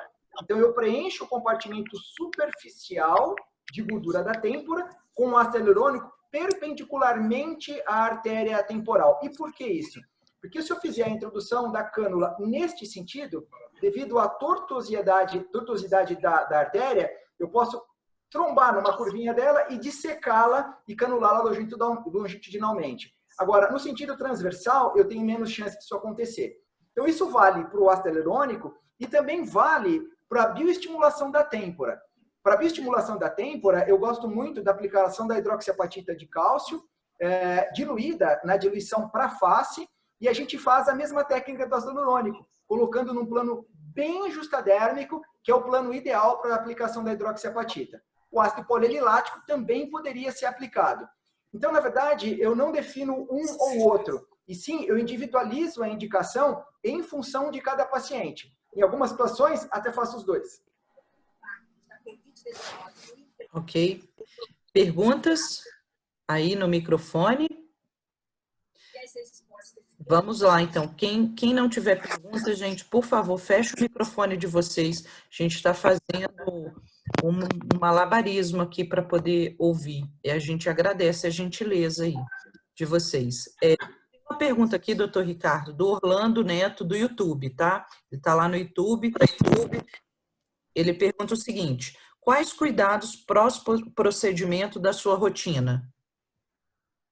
Então, eu preencho o compartimento superficial de gordura da têmpora com o ácido hialurônico perpendicularmente à artéria temporal. E por que isso? Porque se eu fizer a introdução da cânula neste sentido, devido à tortuosidade da artéria, eu posso trombar numa curvinha dela e dissecá-la e canulá-la longitudinalmente. Agora, no sentido transversal, eu tenho menos chance disso acontecer. Então, isso vale para o ácido hialurônico e também vale para a bioestimulação da têmpora. Para a bioestimulação da têmpora, eu gosto muito da aplicação da hidroxiapatita de cálcio, diluída na diluição para face, e a gente faz a mesma técnica do ácido hialurônico, colocando num plano bem justadérmico, que é o plano ideal para a aplicação da hidroxiapatita. O ácido polialilático também poderia ser aplicado. Então, na verdade, eu não defino um ou outro, e sim, eu individualizo a indicação em função de cada paciente. Em algumas situações, até faço os dois. Ok. Perguntas aí no microfone? Vamos lá, então. Quem não tiver pergunta, gente, por favor, feche o microfone de vocês. A gente está fazendo um malabarismo aqui para poder ouvir. E a gente agradece a gentileza aí de vocês. Tem uma pergunta aqui, doutor Ricardo, do Orlando Neto, do YouTube, tá? Ele está lá no YouTube. Ele pergunta o seguinte: quais cuidados pós-procedimento da sua rotina?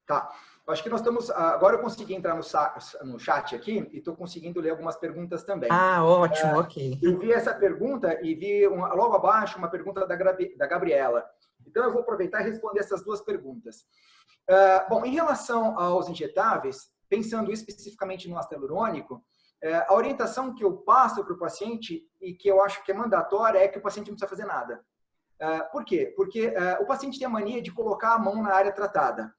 Tá. Eu acho que nós estamos... Agora eu consegui entrar no chat aqui e estou conseguindo ler algumas perguntas também. Ah, ótimo, ok. Eu vi essa pergunta e vi logo abaixo uma pergunta da Gabriela. Então, eu vou aproveitar e responder essas duas perguntas. Bom, em relação aos injetáveis, pensando especificamente no ácido hialurônico, a orientação que eu passo para o paciente e que eu acho que é mandatória é que o paciente não precisa fazer nada. Por quê? Porque o paciente tem a mania de colocar a mão na área tratada.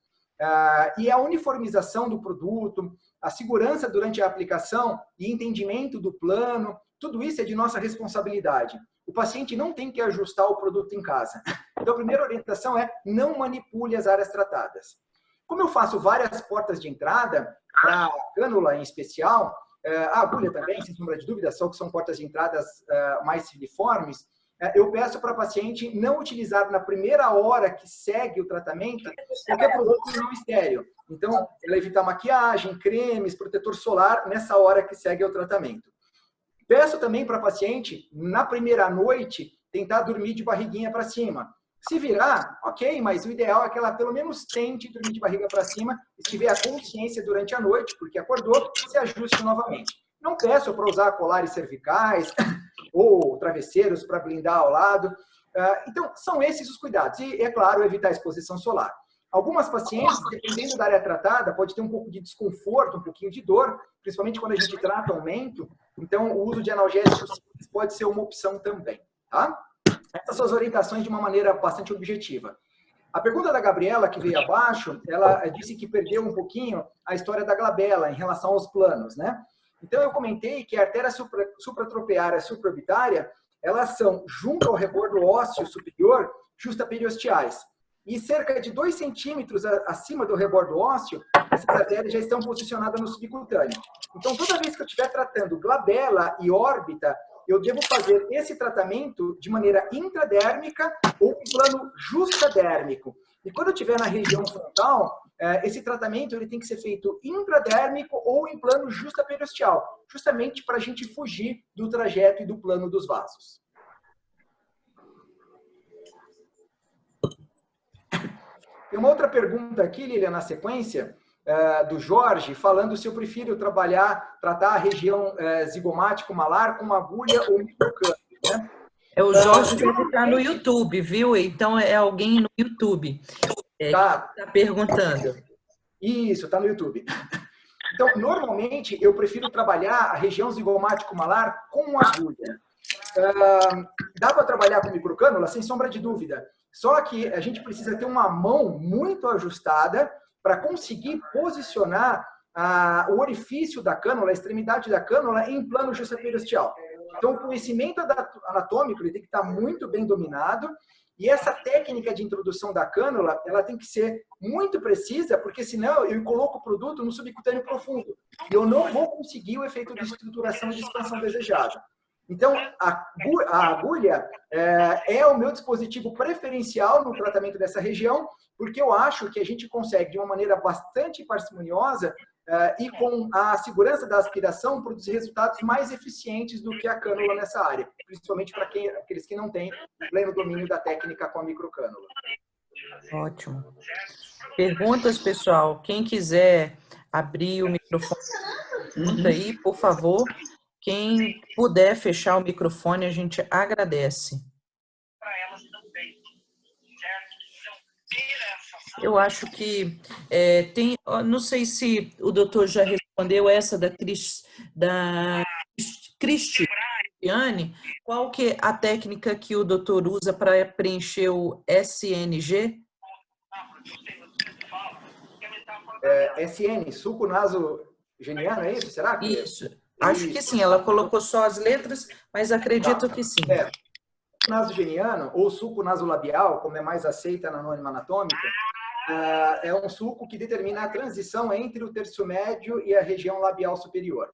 E a uniformização do produto, a segurança durante a aplicação e entendimento do plano, tudo isso é de nossa responsabilidade. O paciente não tem que ajustar o produto em casa. Então, a primeira orientação é não manipule as áreas tratadas. Como eu faço várias portas de entrada, para a cânula em especial, a agulha também, sem sombra de dúvida, só que são portas de entradas mais filiformes, eu peço para a paciente não utilizar na primeira hora que segue o tratamento qualquer produto não estéreo. Então, ela evitar maquiagem, cremes, protetor solar nessa hora que segue o tratamento. Peço também para a paciente, na primeira noite, tentar dormir de barriguinha para cima. Se virar, ok, mas o ideal é que ela pelo menos tente dormir de barriga para cima e se tiver a consciência durante a noite, porque acordou, se ajuste novamente. Não peço para usar colares cervicais ou travesseiros para blindar ao lado. Então, são esses os cuidados. E, é claro, evitar a exposição solar. Algumas pacientes, dependendo da área tratada, pode ter um pouco de desconforto, um pouquinho de dor, principalmente quando a gente trata aumento. Então, o uso de analgésicos pode ser uma opção também. Tá? Essas são as orientações de uma maneira bastante objetiva. A pergunta da Gabriela, que veio abaixo, ela disse que perdeu um pouquinho a história da glabela em relação aos planos, né? Então, eu comentei que a artéria supratropeária e supraorbitária, elas são, junto ao rebordo ósseo superior, justaperiosteais. E cerca de 2 centímetros acima do rebordo ósseo, essas artérias já estão posicionadas no subcutâneo. Então, toda vez que eu estiver tratando glabela e órbita, eu devo fazer esse tratamento de maneira intradérmica ou em plano justadérmico. E quando eu estiver na região frontal, esse tratamento ele tem que ser feito intradérmico ou em plano justaperiosteal, justamente para a gente fugir do trajeto e do plano dos vasos. Tem uma outra pergunta aqui, Lilian, na sequência, do Jorge, falando se eu prefiro tratar a região zigomático-malar com agulha ou microcâmbio, né? O Jorge deve estar no YouTube, viu? Então, é alguém no YouTube que está perguntando. Isso, está no YouTube. Então, normalmente, eu prefiro trabalhar a região zigomático-malar com agulha. Dá para trabalhar com microcânula, sem sombra de dúvida. Só que a gente precisa ter uma mão muito ajustada para conseguir posicionar o orifício da cânula, a extremidade da cânula, em plano justaperiosteal. Então, o conhecimento anatômico ele tem que estar muito bem dominado e essa técnica de introdução da cânula, ela tem que ser muito precisa, porque senão eu coloco o produto no subcutâneo profundo e eu não vou conseguir o efeito de estruturação e de expansão desejado. Então, a agulha é o meu dispositivo preferencial no tratamento dessa região, porque eu acho que a gente consegue, de uma maneira bastante parcimoniosa e com a segurança da aspiração, produzir resultados mais eficientes do que a cânula nessa área, principalmente para aqueles que não têm pleno domínio da técnica com a microcânula. Ótimo. Perguntas, pessoal? Quem quiser abrir o microfone, pergunta aí, por favor. Quem puder fechar o microfone, a gente agradece. Eu acho que tem... Não sei se o doutor já respondeu essa da Cristiane. Qual que é a técnica que o doutor usa para preencher o SNG? SN, suco nasogeniano, é isso? Será que Isso. Acho que sim, ela colocou só as letras, mas acredito que sim. O nasogeniano, ou suco nasolabial, como é mais aceita na norma anatômica, é um suco que determina a transição entre o terço médio e a região labial superior.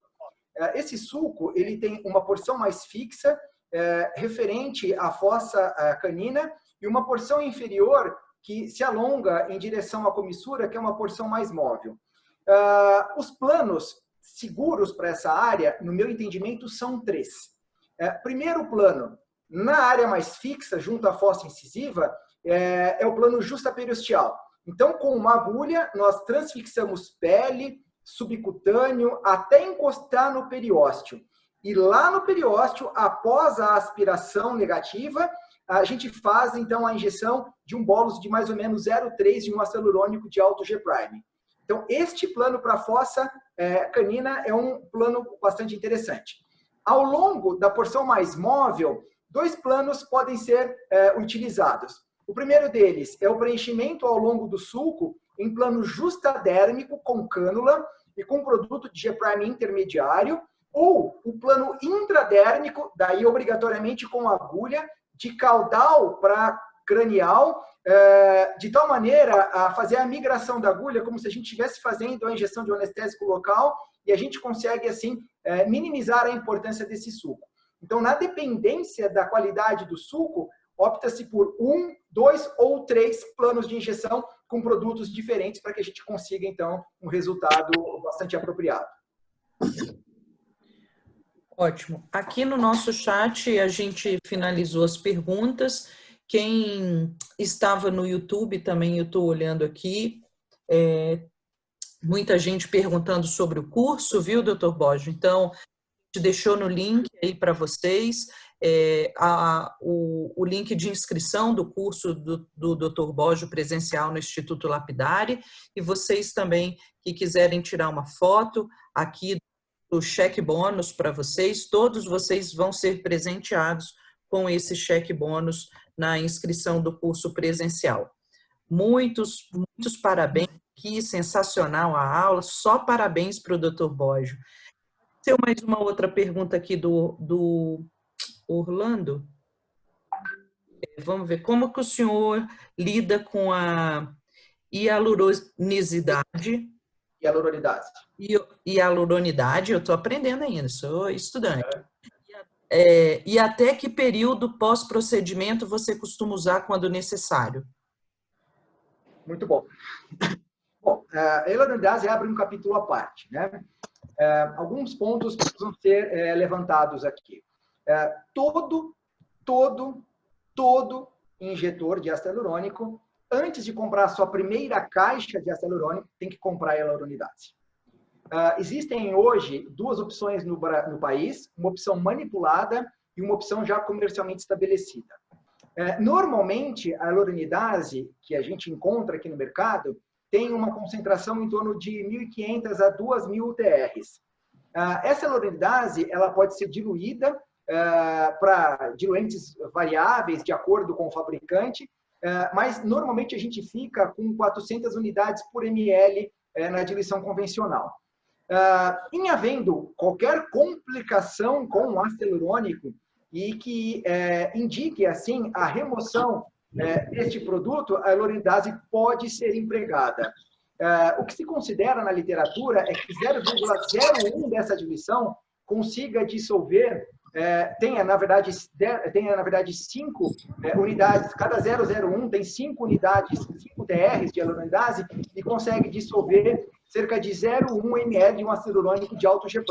Esse suco ele tem uma porção mais fixa, referente à fossa canina, e uma porção inferior que se alonga em direção à comissura, que é uma porção mais móvel. Os planos seguros para essa área, no meu entendimento, são 3. Primeiro plano, na área mais fixa, junto à fossa incisiva, é o plano justaperiosteal. Então, com uma agulha, nós transfixamos pele, subcutâneo, até encostar no periósteo. E lá no periósteo, após a aspiração negativa, a gente faz, então, a injeção de um bolus de mais ou menos 0,3 de um ácido hialurônico de alto G'. Então, este plano para a fossa canina é um plano bastante interessante. Ao longo da porção mais móvel, 2 planos podem ser utilizados. O primeiro deles é o preenchimento ao longo do sulco em plano justadérmico com cânula e com produto de G' intermediário, ou o plano intradérmico, daí obrigatoriamente com agulha, de caudal para cranial, de tal maneira a fazer a migração da agulha como se a gente estivesse fazendo a injeção de um anestésico local e a gente consegue, assim, minimizar a importância desse sulco. Então, na dependência da qualidade do sulco, opta-se por 1, 2 ou 3 planos de injeção com produtos diferentes para que a gente consiga, então, um resultado bastante apropriado. Ótimo. Aqui no nosso chat a gente finalizou as perguntas. Quem estava no YouTube também, eu estou olhando aqui, muita gente perguntando sobre o curso, viu, Dr. Boggio? Então, a gente deixou no link aí para vocês o link de inscrição do curso do Dr. Boggio presencial no Instituto Lapidari, e vocês também que quiserem tirar uma foto aqui do cheque bônus para vocês, todos vocês vão ser presenteados com esse cheque bônus na inscrição do curso presencial. Muitos parabéns aqui, sensacional a aula, só parabéns para o Dr. Boggio. Tem mais uma outra pergunta aqui do Orlando. Vamos ver, como que o senhor lida com a hialuronicidade? Hialuronidade, eu estou aprendendo ainda, sou estudante. E até que período pós-procedimento você costuma usar quando necessário? Muito bom. Bom, a hialuronidase abre um capítulo à parte, né? Alguns pontos precisam ser levantados aqui. Todo injetor de ácido hialurônico, antes de comprar a sua primeira caixa de ácido hialurônico, tem que comprar a hialuronidase. Existem hoje 2 opções no país, uma opção manipulada e uma opção já comercialmente estabelecida. Normalmente, a hialuronidase que a gente encontra aqui no mercado tem uma concentração em torno de 1.500 a 2.000 UTRs. Essa hialuronidase ela pode ser diluída para diluentes variáveis de acordo com o fabricante, mas normalmente a gente fica com 400 unidades por ml na diluição convencional. Em havendo qualquer complicação com o ácido hialurônico e que indique, assim, a remoção deste produto, a hialuronidase pode ser empregada. O que se considera na literatura é que 0,01 dessa diluição consiga dissolver, tenha, na verdade, 5 unidades, cada 0,01 tem 5 unidades, 5 TRs de hialuronidase e consegue dissolver cerca de 0,1 ml de um ácido hialurônico de alto G'.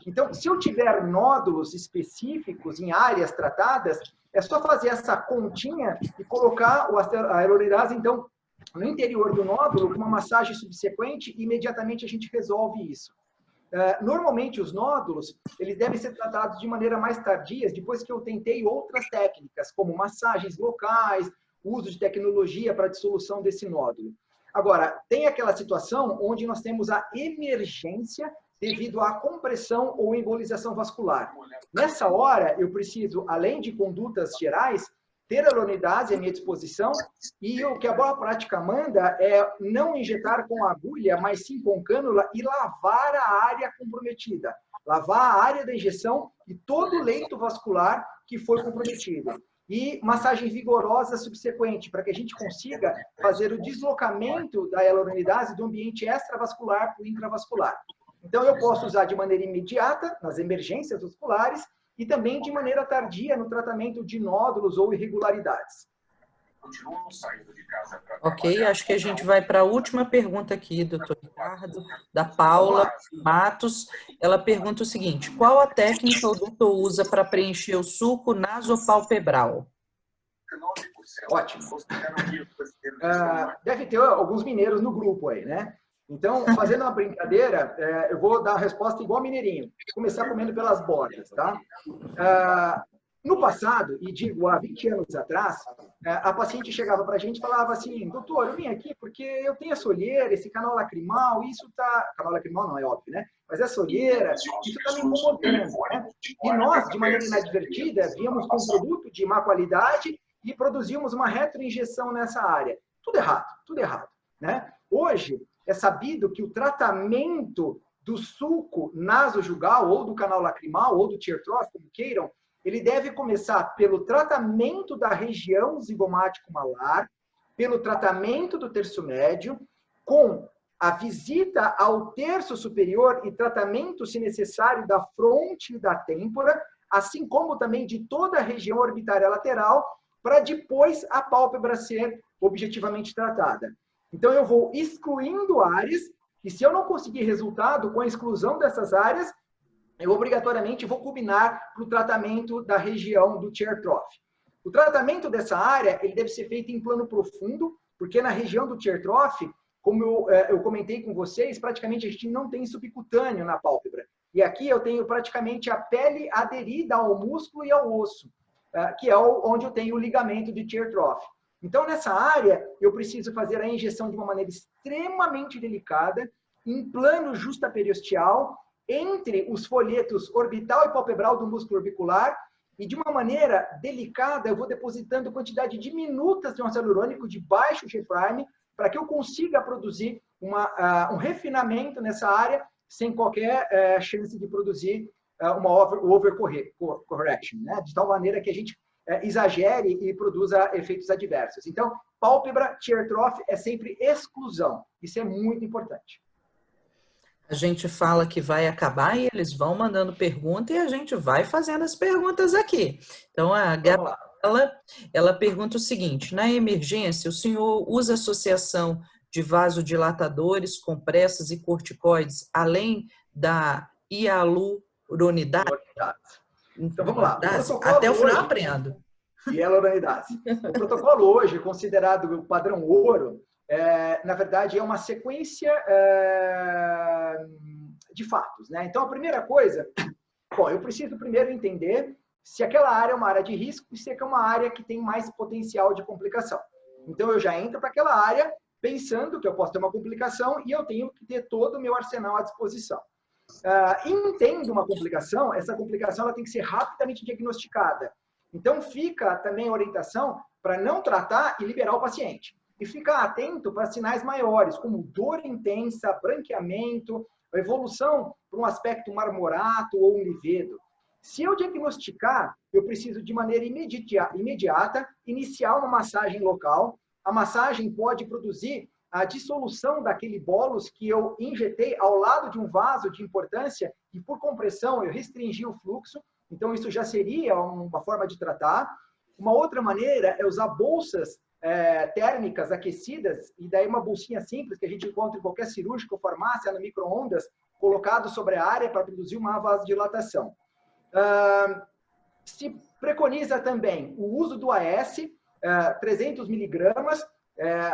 Então, se eu tiver nódulos específicos em áreas tratadas, é só fazer essa continha e colocar a hialuronidase, então, no interior do nódulo, com uma massagem subsequente, e imediatamente a gente resolve isso. Normalmente, os nódulos, eles devem ser tratados de maneira mais tardia, depois que eu tentei outras técnicas, como massagens locais, uso de tecnologia para a dissolução desse nódulo. Agora, tem aquela situação onde nós temos a emergência devido à compressão ou embolização vascular. Nessa hora, eu preciso, além de condutas gerais, ter a hialuronidase à minha disposição, e o que a boa prática manda é não injetar com agulha, mas sim com cânula, e lavar a área comprometida. Lavar a área da injeção e todo o leito vascular que foi comprometido. E massagem vigorosa subsequente, para que a gente consiga fazer o deslocamento da hialuronidase do ambiente extravascular para o intravascular. Então, eu posso usar de maneira imediata, nas emergências vasculares, e também de maneira tardia no tratamento de nódulos ou irregularidades. Ok, acho que a gente vai para a última pergunta aqui, doutor Ricardo, da Paula Matos. Ela pergunta o seguinte: qual a técnica o doutor usa para preencher o sulco nasopalpebral? Ótimo. Deve ter alguns mineiros no grupo aí, né? Então, fazendo uma brincadeira, eu vou dar a resposta igual mineirinho. Vou começar comendo pelas bordas, tá? No passado, e digo há 20 anos atrás, a paciente chegava para a gente e falava assim, doutor, eu vim aqui porque eu tenho essa olheira, esse canal lacrimal, isso tá... Canal lacrimal não é óbvio, né? Mas essa olheira, isso está me incomodando, né? E nós, de maneira inadvertida, víamos com um produto de má qualidade e produzimos uma retroinjeção nessa área. Tudo errado, né? Hoje, é sabido que o tratamento do sulco nasojugal, ou do canal lacrimal, ou do tear trough, como queiram, ele deve começar pelo tratamento da região zigomático-malar, pelo tratamento do terço médio, com a visita ao terço superior e tratamento, se necessário, da fronte e da têmpora, assim como também de toda a região orbitária lateral, para depois a pálpebra ser objetivamente tratada. Então, eu vou excluindo áreas, e se eu não conseguir resultado com a exclusão dessas áreas, eu obrigatoriamente vou combinar para o tratamento da região do tear trough. O tratamento dessa área, ele deve ser feito em plano profundo, porque na região do tear trough, como eu comentei com vocês, praticamente a gente não tem subcutâneo na pálpebra. E aqui eu tenho praticamente a pele aderida ao músculo e ao osso, que é onde eu tenho o ligamento de tear trough. Então, nessa área, eu preciso fazer a injeção de uma maneira extremamente delicada, em plano justaperiosteal, entre os folhetos orbital e palpebral do músculo orbicular, e de uma maneira delicada, eu vou depositando quantidade diminutas de um ácido hialurônico de baixo G', para que eu consiga produzir um refinamento nessa área, sem qualquer chance de produzir uma overcorrection, né? De tal maneira que a gente exagere e produza efeitos adversos. Então, pálpebra, tear trough é sempre exclusão. Isso é muito importante. A gente fala que vai acabar e eles vão mandando pergunta e a gente vai fazendo as perguntas aqui. Então, a Gabriela, ela pergunta o seguinte, na emergência, o senhor usa associação de vasodilatadores, compressas e corticoides, além da hialuronidase? Então, vamos lá. Até o final eu aprendo. Hialuronidase. O protocolo hoje, considerado o padrão ouro, na verdade, é uma sequência de fatos, né? Então, a primeira coisa, bom, eu preciso primeiro entender se aquela área é uma área de risco e se é uma área que tem mais potencial de complicação. Então, eu já entro para aquela área pensando que eu posso ter uma complicação e eu tenho que ter todo o meu arsenal à disposição. Entendo uma complicação, essa complicação ela tem que ser rapidamente diagnosticada. Então, fica também a orientação para não tratar e liberar o paciente. E ficar atento para sinais maiores, como dor intensa, branqueamento, evolução para um aspecto marmorato ou um livedo. Se eu diagnosticar, eu preciso de maneira imediata iniciar uma massagem local. A massagem pode produzir a dissolução daquele bólus que eu injetei ao lado de um vaso de importância e por compressão eu restringi o fluxo. Então isso já seria uma forma de tratar. Uma outra maneira é usar bolsas térmicas aquecidas, e daí uma bolsinha simples que a gente encontra em qualquer cirúrgico ou farmácia, no micro-ondas, colocado sobre a área para produzir uma vasodilatação. Se preconiza também o uso do AS, 300 miligramas,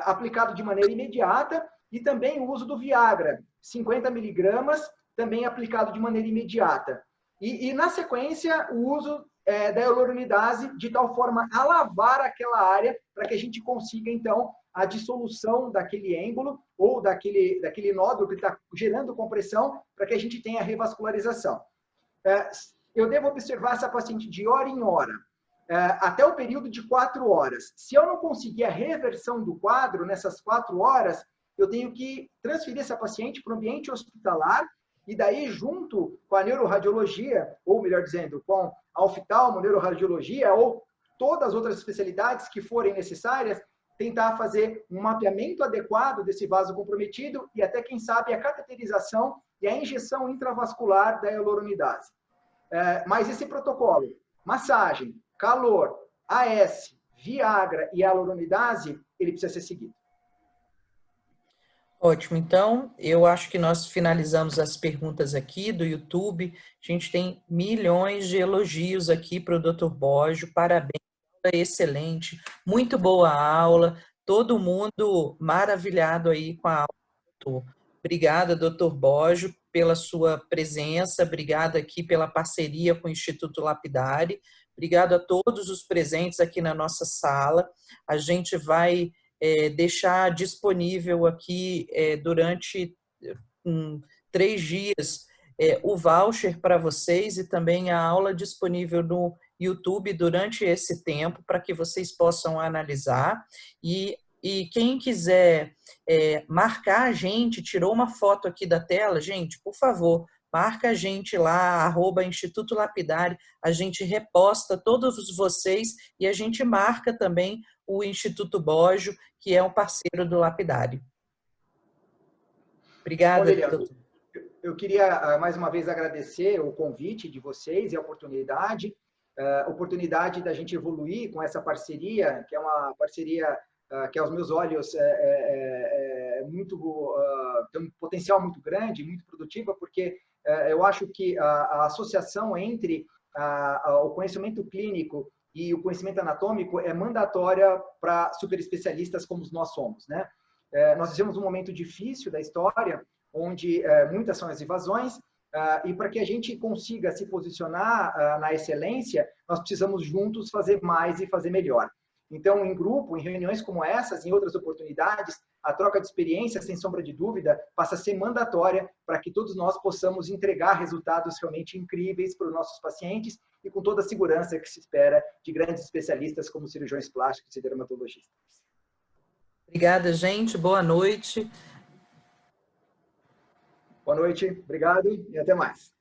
aplicado de maneira imediata, e também o uso do Viagra, 50 miligramas, também aplicado de maneira imediata. E na sequência, o uso da hialuronidase, de tal forma a lavar aquela área, para que a gente consiga, então, a dissolução daquele êmbolo ou daquele nódulo que está gerando compressão, para que a gente tenha a revascularização. Eu devo observar essa paciente de hora em hora, até o período de 4 horas. Se eu não conseguir a reversão do quadro nessas 4 horas, eu tenho que transferir essa paciente para o ambiente hospitalar, e daí, junto com a neuroradiologia, ou melhor dizendo, com a oftalmo, neuroradiologia, ou todas as outras especialidades que forem necessárias, tentar fazer um mapeamento adequado desse vaso comprometido e até, quem sabe, a cateterização e a injeção intravascular da hialuronidase. Mas esse protocolo, massagem, calor, AS, Viagra e hialuronidase, ele precisa ser seguido. Ótimo, então eu acho que nós finalizamos as perguntas aqui do YouTube. A gente tem milhões de elogios aqui para o Dr. Borgio, parabéns, excelente, muito boa aula, todo mundo maravilhado aí com a aula do doutor. Obrigada, doutor Boggio, pela sua presença, obrigada aqui pela parceria com o Instituto Lapidari, obrigado a todos os presentes aqui na nossa sala. A gente vai deixar disponível aqui durante 3 dias o voucher para vocês e também a aula disponível no YouTube durante esse tempo para que vocês possam analisar e quem quiser marcar a gente, tirou uma foto aqui da tela, gente, por favor, marca a gente lá, @Instituto Lapidari, a gente reposta todos vocês e a gente marca também o Instituto Boggio, que é um parceiro do Lapidari. Obrigada, doutor. Eu queria, mais uma vez, agradecer o convite de vocês e a oportunidade da gente evoluir com essa parceria, que é uma parceria que aos meus olhos tem um potencial muito grande, muito produtiva, porque eu acho que a associação entre o conhecimento clínico e o conhecimento anatômico é mandatória para superespecialistas como nós somos, né? Nós vivemos um momento difícil da história, onde muitas são as invasões, e para que a gente consiga se posicionar na excelência, nós precisamos juntos fazer mais e fazer melhor. Então, em grupo, em reuniões como essas, em outras oportunidades, a troca de experiências, sem sombra de dúvida, passa a ser mandatória para que todos nós possamos entregar resultados realmente incríveis para os nossos pacientes e com toda a segurança que se espera de grandes especialistas como cirurgiões plásticos e dermatologistas. Obrigada, gente. Boa noite. Boa noite, obrigado e até mais.